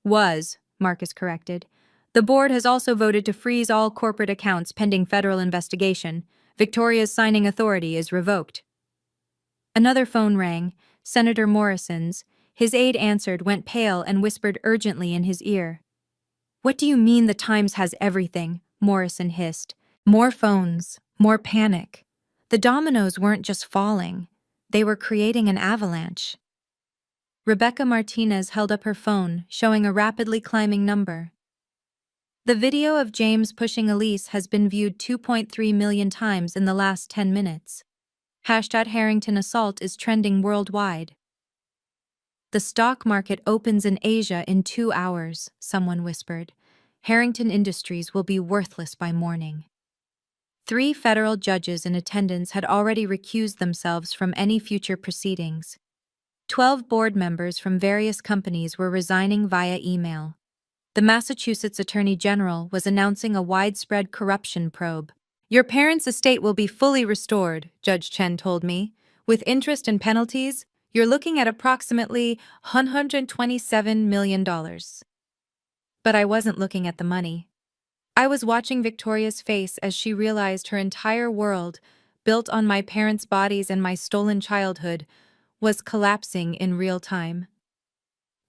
"Was," Marcus corrected. "The board has also voted to freeze all corporate accounts pending federal investigation. Victoria's signing authority is revoked." Another phone rang, Senator Morrison's. His aide answered, went pale, and whispered urgently in his ear. "What do you mean the Times has everything?" Morrison hissed. More phones, more panic. The dominoes weren't just falling. They were creating an avalanche. Rebecca Martinez held up her phone, showing a rapidly climbing number. The video of James pushing Elise has been viewed 2.3 million times in the last 10 minutes. #Harrington assault is trending worldwide. The stock market opens in Asia in 2 hours, someone whispered. Harrington Industries will be worthless by morning. 3 federal judges in attendance had already recused themselves from any future proceedings. 12 board members from various companies were resigning via email. The Massachusetts Attorney General was announcing a widespread corruption probe. "Your parents' estate will be fully restored," Judge Chen told me. "With interest and penalties, you're looking at approximately $127 million. But I wasn't looking at the money. I was watching Victoria's face as she realized her entire world, built on my parents' bodies and my stolen childhood, was collapsing in real time.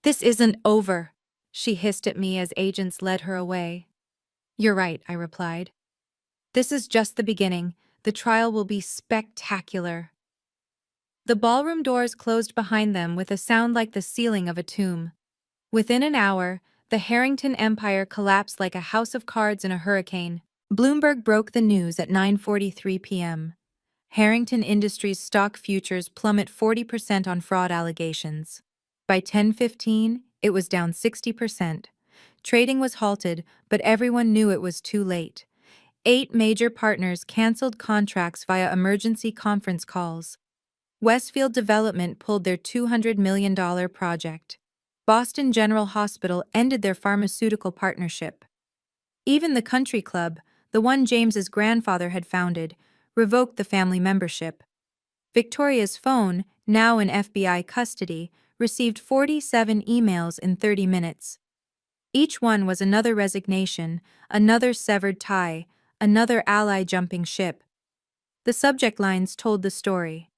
"This isn't over," she hissed at me as agents led her away. "You're right," I replied. "This is just the beginning. The trial will be spectacular." The ballroom doors closed behind them with a sound like the sealing of a tomb. Within an hour, the Harrington empire collapsed like a house of cards in a hurricane. Bloomberg broke the news at 9:43 p.m. Harrington Industries stock futures plummet 40% on fraud allegations. By 10:15, it was down 60%. Trading was halted, but everyone knew it was too late. 8 major partners canceled contracts via emergency conference calls. Westfield Development pulled their $200 million project. Boston General Hospital ended their pharmaceutical partnership. Even the country club, the one James's grandfather had founded, revoked the family membership. Victoria's phone, now in FBI custody, received 47 emails in 30 minutes. Each one was another resignation, another severed tie, another ally jumping ship. The subject lines told the story.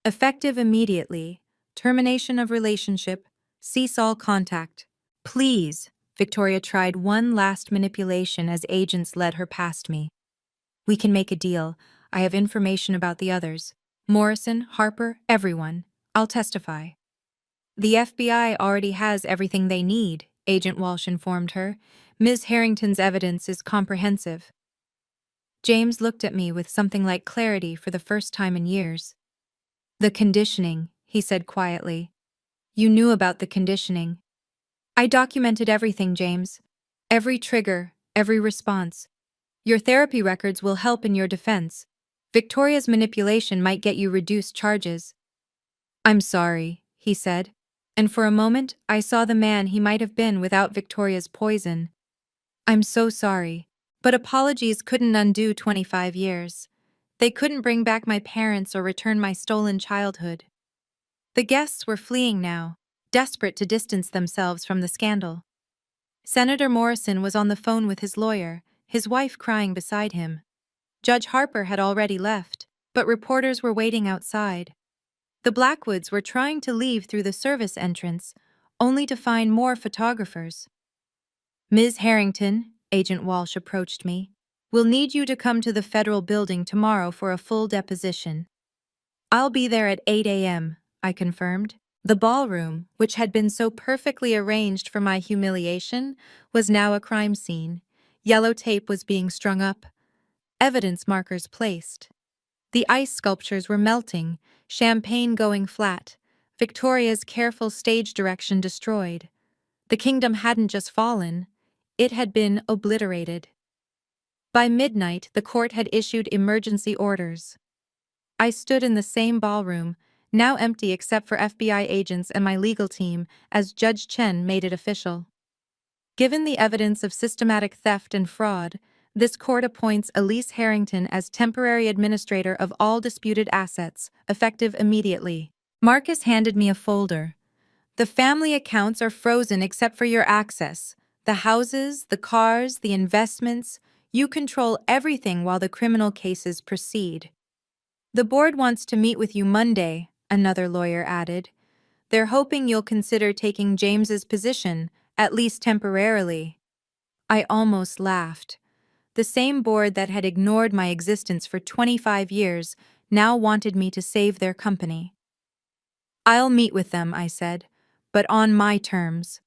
Effective immediately, termination of relationship, cease all contact. "Please," Victoria tried one last manipulation as agents led her past me. "We can make a deal. I have information about the others. Morrison, Harper, everyone. I'll testify." "The FBI already has everything they need," Agent Walsh informed her. "Ms. Harrington's evidence is comprehensive." James looked at me with something like clarity for the first time in years. "The conditioning," he said quietly. "You knew about the conditioning." "I documented everything, James. Every trigger, every response. Your therapy records will help in your defense. Victoria's manipulation might get you reduced charges." "I'm sorry," he said. and for a moment I saw the man he might have been without Victoria's poison. I'm so sorry, but apologies couldn't undo 25 years. They couldn't bring back my parents or return my stolen childhood. The guests were fleeing now, desperate to distance themselves from the scandal. Senator Morrison was on the phone with his lawyer, his wife crying beside him. Judge Harper had already left, but reporters were waiting outside. The Blackwoods were trying to leave through the service entrance, only to find more photographers. Ms. Harrington, Agent Walsh approached me, "We'll need you to come to the federal building tomorrow for a full deposition." "I'll be there at 8 a.m., I confirmed. The ballroom, which had been so perfectly arranged for my humiliation, was now a crime scene. Yellow tape was being strung up, evidence markers placed. The ice sculptures were melting, champagne going flat, Victoria's careful stage direction destroyed. The kingdom hadn't just fallen, it had been obliterated. By midnight, the court had issued emergency orders. I stood in the same ballroom, now empty except for FBI agents and my legal team, as Judge Chen made it official. Given the evidence of systematic theft and fraud, this court appoints Elise Harrington as temporary administrator of all disputed assets, effective immediately. Marcus handed me a folder. "The family accounts are frozen except for your access. The houses, the cars, the investments, you control everything while the criminal cases proceed." "The board wants to meet with you Monday," another lawyer added. "They're hoping you'll consider taking James's position, at least temporarily." I almost laughed. The same board that had ignored my existence for 25 years now wanted me to save their company. "I'll meet with them," I said, "but on my terms."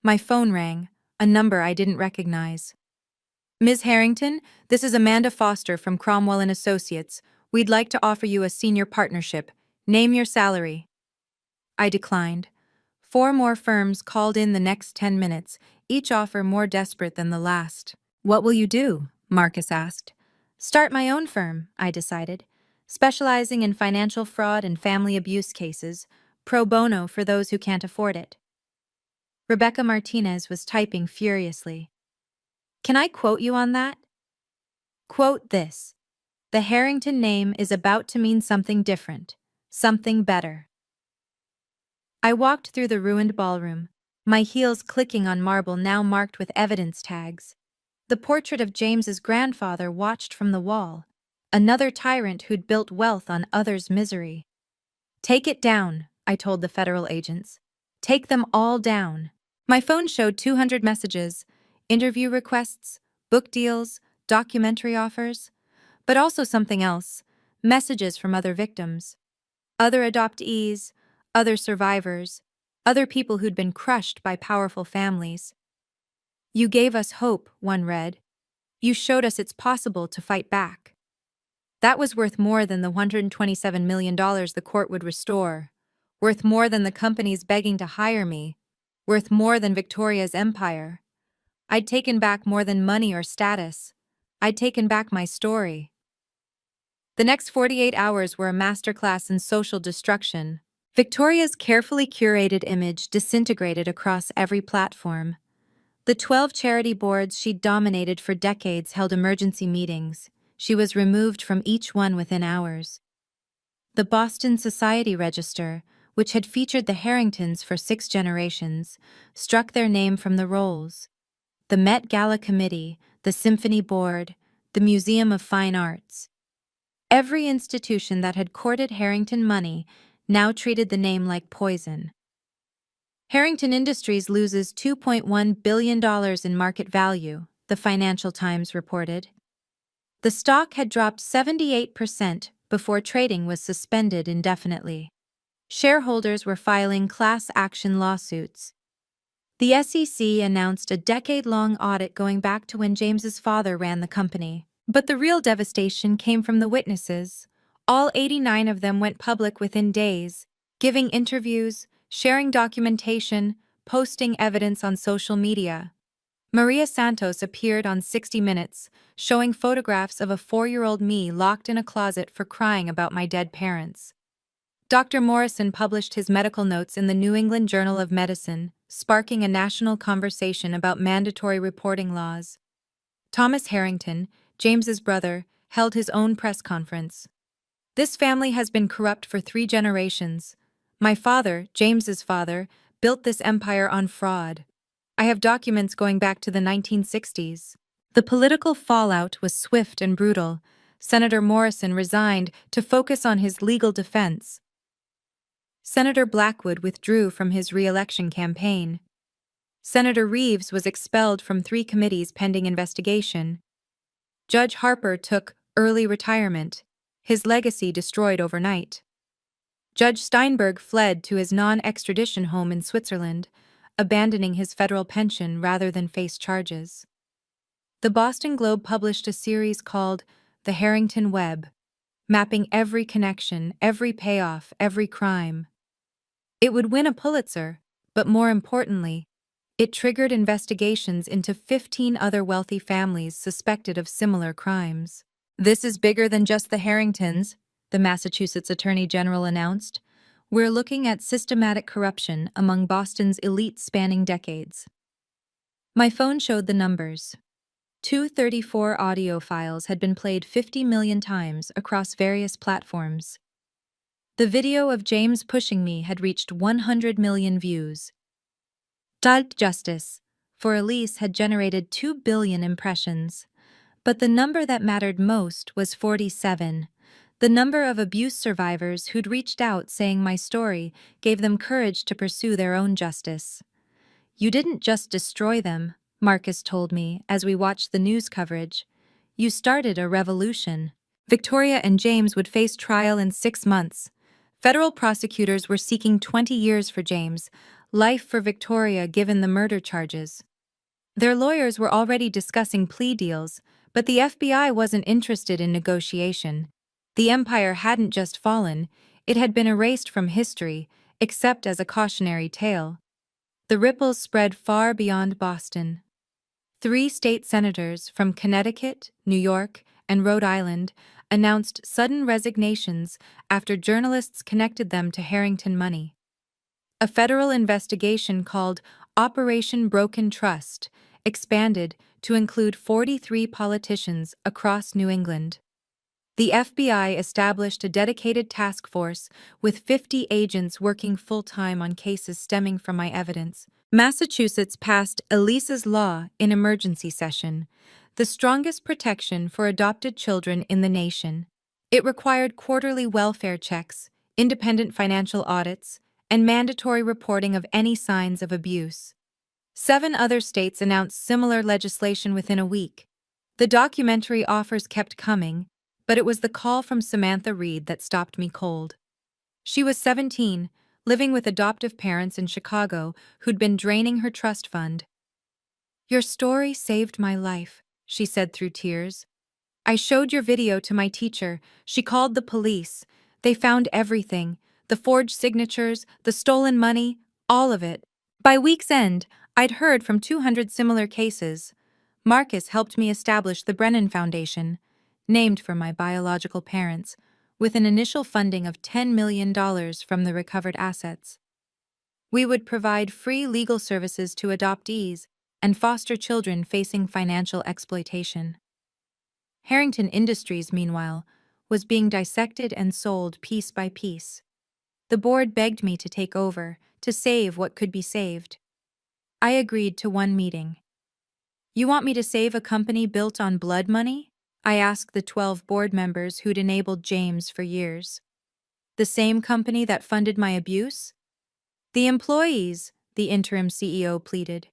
My phone rang, a number I didn't recognize. "Ms. Harrington, this is Amanda Foster from Cromwell and Associates. We'd like to offer you a senior partnership. Name your salary." I declined. 4 more firms called in the next 10 minutes, each offer more desperate than the last. "What will you do?" Marcus asked. "Start my own firm," I decided, specializing in financial fraud and family abuse cases, pro bono for those who can't afford it. Rebecca Martinez was typing furiously. "Can I quote you on that?" "Quote this. The Harrington name is about to mean something different, something better." I walked through the ruined ballroom, my heels clicking on marble now marked with evidence tags. The portrait of James's grandfather watched from the wall, another tyrant who'd built wealth on others' misery. "Take it down," I told the federal agents. "Take them all down." My phone showed 200 messages, interview requests, book deals, documentary offers, but also something else, messages from other victims. Other adoptees, other survivors, other people who'd been crushed by powerful families. "You gave us hope," one read. "You showed us it's possible to fight back." That was worth more than the $127 million the court would restore, worth more than the companies begging to hire me, worth more than Victoria's empire. I'd taken back more than money or status. I'd taken back my story. The next 48 hours were a masterclass in social destruction. Victoria's carefully curated image disintegrated across every platform. The 12 charity boards she'd dominated for decades held emergency meetings. She was removed from each one within hours. The Boston Society Register, which had featured the Harringtons for 6 generations, struck their name from the rolls. The Met Gala Committee, the Symphony Board, the Museum of Fine Arts. Every institution that had courted Harrington money now treated the name like poison. Harrington Industries loses $2.1 billion in market value, the Financial Times reported. The stock had dropped 78% before trading was suspended indefinitely. Shareholders were filing class action lawsuits. The SEC announced a decade-long audit going back to when James's father ran the company. But the real devastation came from the witnesses. All 89 of them went public within days, giving interviews, sharing documentation, posting evidence on social media. Maria Santos appeared on 60 Minutes, showing photographs of a 4-year-old me locked in a closet for crying about my dead parents. Dr. Morrison published his medical notes in the New England Journal of Medicine, sparking a national conversation about mandatory reporting laws. Thomas Harrington, James's brother, held his own press conference. This family has been corrupt for 3 generations. My father, James's father, built this empire on fraud. I have documents going back to the 1960s. The political fallout was swift and brutal. Senator Morrison resigned to focus on his legal defense. Senator Blackwood withdrew from his re-election campaign. Senator Reeves was expelled from 3 committees pending investigation. Judge Harper took early retirement, his legacy destroyed overnight. Judge Steinberg fled to his non-extradition home in Switzerland, abandoning his federal pension rather than face charges. The Boston Globe published a series called The Harrington Web, mapping every connection, every payoff, every crime. It would win a Pulitzer, but more importantly, it triggered investigations into 15 other wealthy families suspected of similar crimes. "This is bigger than just the Harringtons," the Massachusetts Attorney General announced. "We're looking at systematic corruption among Boston's elites spanning decades." My phone showed the numbers. 234 audio files had been played 50 million times across various platforms. The video of James pushing me had reached 100 million views. Dalt Justice for Elise had generated 2 billion impressions. But the number that mattered most was 47. The number of abuse survivors who'd reached out saying my story gave them courage to pursue their own justice. "You didn't just destroy them," Marcus told me as we watched the news coverage. "You started a revolution." Victoria and James would face trial in 6 months. Federal prosecutors were seeking 20 years for James, life for Victoria given the murder charges. Their lawyers were already discussing plea deals, but the FBI wasn't interested in negotiation. The empire hadn't just fallen, it had been erased from history, except as a cautionary tale. The ripples spread far beyond Boston. 3 state senators from Connecticut, New York, and Rhode Island announced sudden resignations after journalists connected them to Harrington money. A federal investigation called Operation Broken Trust expanded to include 43 politicians across New England. The FBI established a dedicated task force with 50 agents working full-time on cases stemming from my evidence. Massachusetts passed Elise's Law in emergency session, the strongest protection for adopted children in the nation. It required quarterly welfare checks, independent financial audits, and mandatory reporting of any signs of abuse. 7 other states announced similar legislation within a week. The documentary offers kept coming, but it was the call from Samantha Reed that stopped me cold. She was 17, living with adoptive parents in Chicago who'd been draining her trust fund. "Your story saved my life," she said through tears. "I showed your video to my teacher. She called the police. They found everything, the forged signatures, the stolen money, all of it. By week's end, I'd heard from 200 similar cases. Marcus helped me establish the Brennan Foundation, named for my biological parents, with an initial funding of $10 million from the recovered assets. We would provide free legal services to adoptees and foster children facing financial exploitation." Harrington Industries, meanwhile, was being dissected and sold piece by piece. The board begged me to take over, to save what could be saved. I agreed to one meeting. "You want me to save a company built on blood money?" I asked the 12 board members who'd enabled James for years. "The same company that funded my abuse?" "The employees," the interim CEO pleaded.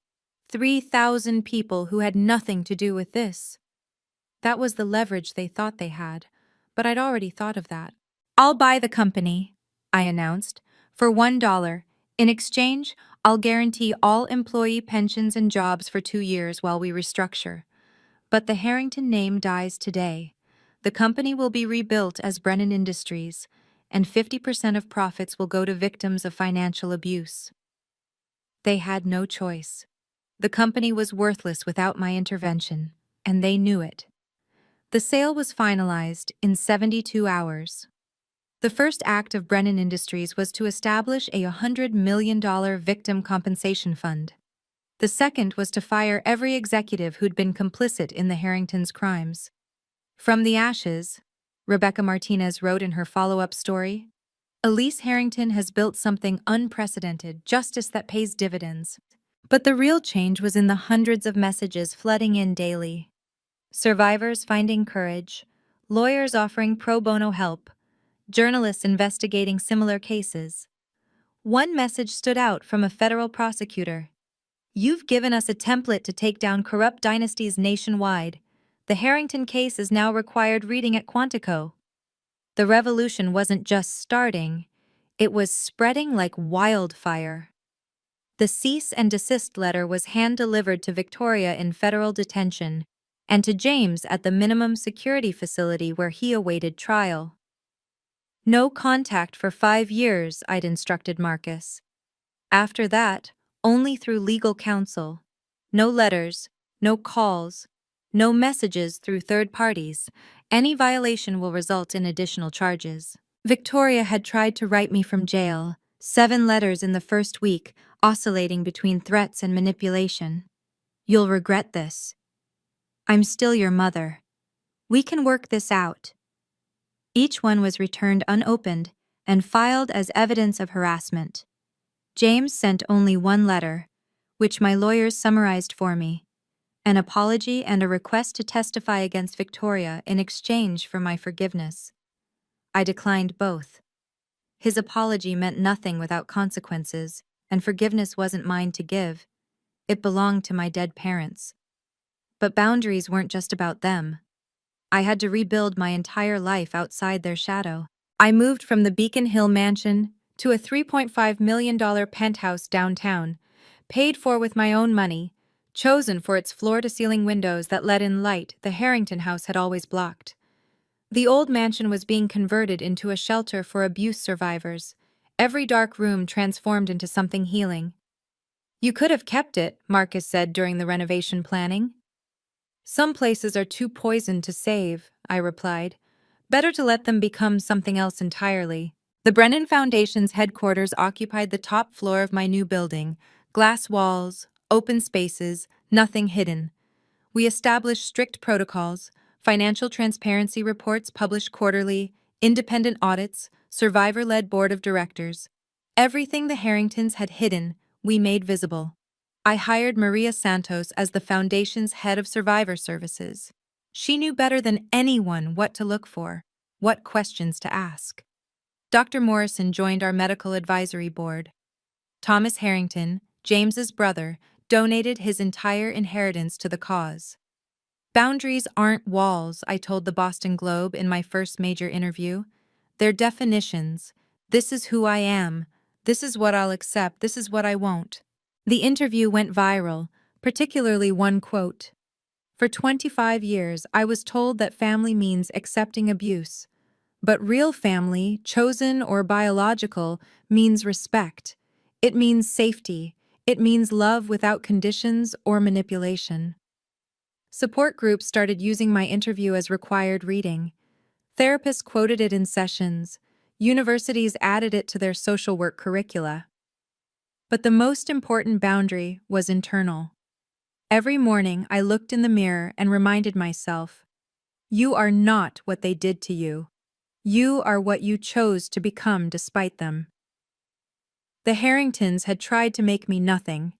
3,000 people who had nothing to do with this. That was the leverage they thought they had, but I'd already thought of that. "I'll buy the company," I announced, "for $1. In exchange, I'll guarantee all employee pensions and jobs for 2 years while we restructure." But the Harrington name dies today. The company will be rebuilt as Brennan Industries, and 50% of profits will go to victims of financial abuse. They had no choice. The company was worthless without my intervention, and they knew it. The sale was finalized in 72 hours. The first act of Brennan Industries was to establish a $100 million victim compensation fund. The second was to fire every executive who'd been complicit in the Harringtons' crimes. From the ashes, Rebecca Martinez wrote in her follow-up story, Elise Harrington has built something unprecedented, justice that pays dividends. But the real change was in the hundreds of messages flooding in daily. Survivors finding courage, lawyers offering pro bono help, journalists investigating similar cases. One message stood out from a federal prosecutor. You've given us a template to take down corrupt dynasties nationwide. The Harrington case is now required reading at Quantico. The revolution wasn't just starting, it was spreading like wildfire. The cease and desist letter was hand-delivered to Victoria in federal detention and to James at the minimum security facility where he awaited trial. No contact for 5 years, I'd instructed Marcus. After that, only through legal counsel. No letters, no calls, no messages through third parties. Any violation will result in additional charges. Victoria had tried to write me from jail, 7 letters in the first week, oscillating between threats and manipulation. You'll regret this. I'm still your mother. We can work this out. Each one was returned unopened and filed as evidence of harassment. James sent only 1 letter, which my lawyers summarized for me, an apology and a request to testify against Victoria in exchange for my forgiveness. I declined both. His apology meant nothing without consequences, and forgiveness wasn't mine to give. It belonged to my dead parents. But boundaries weren't just about them. I had to rebuild my entire life outside their shadow. I moved from the Beacon Hill mansion to a $3.5 million penthouse downtown, paid for with my own money, chosen for its floor-to-ceiling windows that let in light the Harrington house had always blocked. The old mansion was being converted into a shelter for abuse survivors, every dark room transformed into something healing. You could have kept it, Marcus said during the renovation planning. Some places are too poisoned to save, I replied. Better to let them become something else entirely. The Brennan Foundation's headquarters occupied the top floor of my new building. Glass walls, open spaces, nothing hidden. We established strict protocols, financial transparency reports published quarterly, independent audits, survivor-led board of directors. Everything the Harringtons had hidden, we made visible. I hired Maria Santos as the Foundation's head of survivor services. She knew better than anyone what to look for, what questions to ask. Dr. Morrison joined our medical advisory board. Thomas Harrington, James's brother, donated his entire inheritance to the cause. Boundaries aren't walls, I told the Boston Globe in my first major interview. They're definitions. This is who I am. This is what I'll accept. This is what I won't. The interview went viral, particularly one quote. For 25 years, I was told that family means accepting abuse. But real family, chosen or biological, means respect. It means safety. It means love without conditions or manipulation. Support groups started using my interview as required reading. Therapists quoted it in sessions. Universities added it to their social work curricula. But the most important boundary was internal. Every morning, I looked in the mirror and reminded myself, you are not what they did to you. You are what you chose to become despite them. The Harringtons had tried to make me nothing.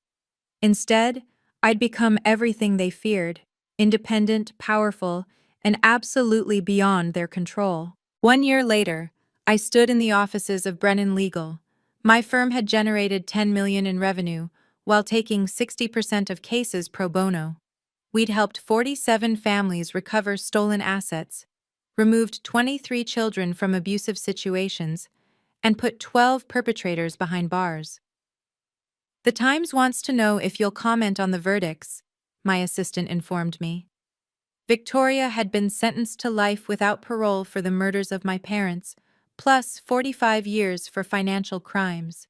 Instead, I'd become everything they feared, independent, powerful, and absolutely beyond their control. 1 year later, I stood in the offices of Brennan Legal. My firm had generated $10 million in revenue, while taking 60% of cases pro bono. We'd helped 47 families recover stolen assets, removed 23 children from abusive situations, and put 12 perpetrators behind bars. The Times wants to know if you'll comment on the verdicts, my assistant informed me. Victoria had been sentenced to life without parole for the murders of my parents, plus 45 years for financial crimes.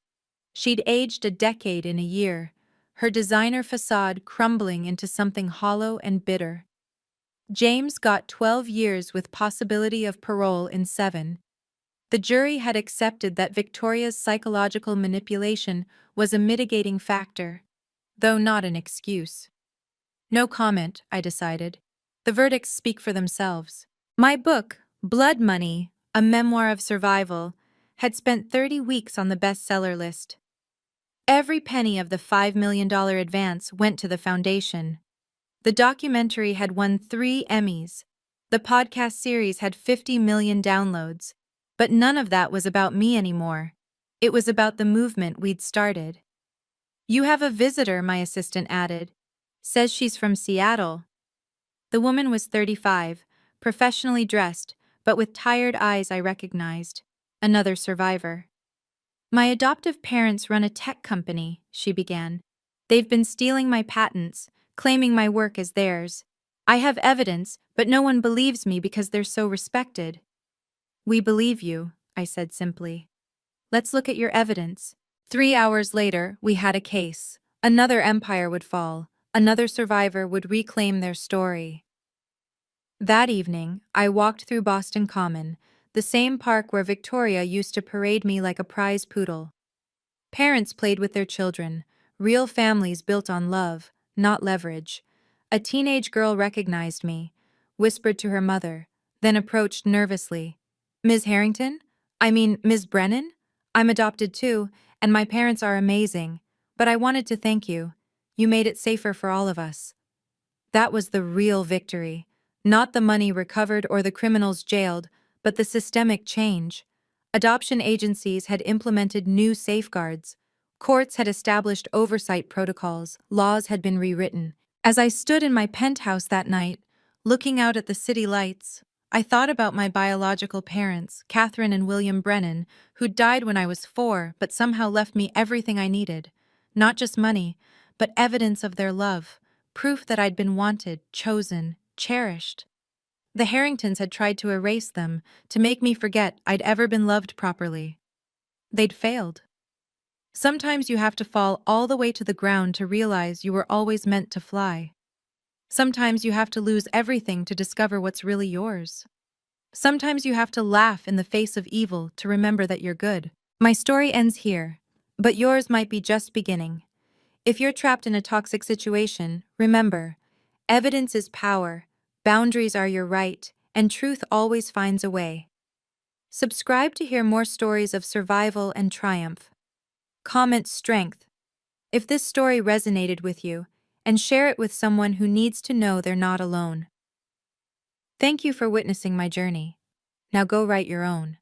She'd aged a decade in a year, her designer facade crumbling into something hollow and bitter. James got 12 years with possibility of parole in 7. The jury had accepted that Victoria's psychological manipulation was a mitigating factor, though not an excuse. No comment, I decided. The verdicts speak for themselves. My book, Blood Money, a memoir of survival, had spent 30 weeks on the bestseller list. Every penny of the $5 million advance went to the foundation. The documentary had won 3 Emmys. The podcast series had 50 million downloads. But none of that was about me anymore. It was about the movement we'd started. "You have a visitor," my assistant added. "Says she's from Seattle." The woman was 35, professionally dressed, but with tired eyes I recognized. Another survivor. "My adoptive parents run a tech company," she began. "They've been stealing my patents, claiming my work as theirs. I have evidence, but no one believes me because they're so respected." "We believe you," I said simply. "Let's look at your evidence." 3 hours later, we had a case. Another empire would fall. Another survivor would reclaim their story. That evening, I walked through Boston Common, the same park where Victoria used to parade me like a prize poodle. Parents played with their children, real families built on love, not leverage. A teenage girl recognized me, whispered to her mother, then approached nervously. "Ms. Harrington? I mean, Ms. Brennan? I'm adopted too, and my parents are amazing, but I wanted to thank you. You made it safer for all of us." That was the real victory. Not the money recovered or the criminals jailed, but the systemic change. Adoption agencies had implemented new safeguards. Courts had established oversight protocols. Laws had been rewritten. As I stood in my penthouse that night, looking out at the city lights, I thought about my biological parents, Catherine and William Brennan, who died when I was 4 but somehow left me everything I needed. Not just money, but evidence of their love, proof that I'd been wanted, chosen, cherished. The Harringtons had tried to erase them, to make me forget I'd ever been loved properly. They'd failed. Sometimes you have to fall all the way to the ground to realize you were always meant to fly. Sometimes you have to lose everything to discover what's really yours. Sometimes you have to laugh in the face of evil to remember that you're good. My story ends here, but yours might be just beginning. If you're trapped in a toxic situation, remember, evidence is power, boundaries are your right, and truth always finds a way. Subscribe to hear more stories of survival and triumph. Comment strength if this story resonated with you, and share it with someone who needs to know they're not alone. Thank you for witnessing my journey. Now go write your own.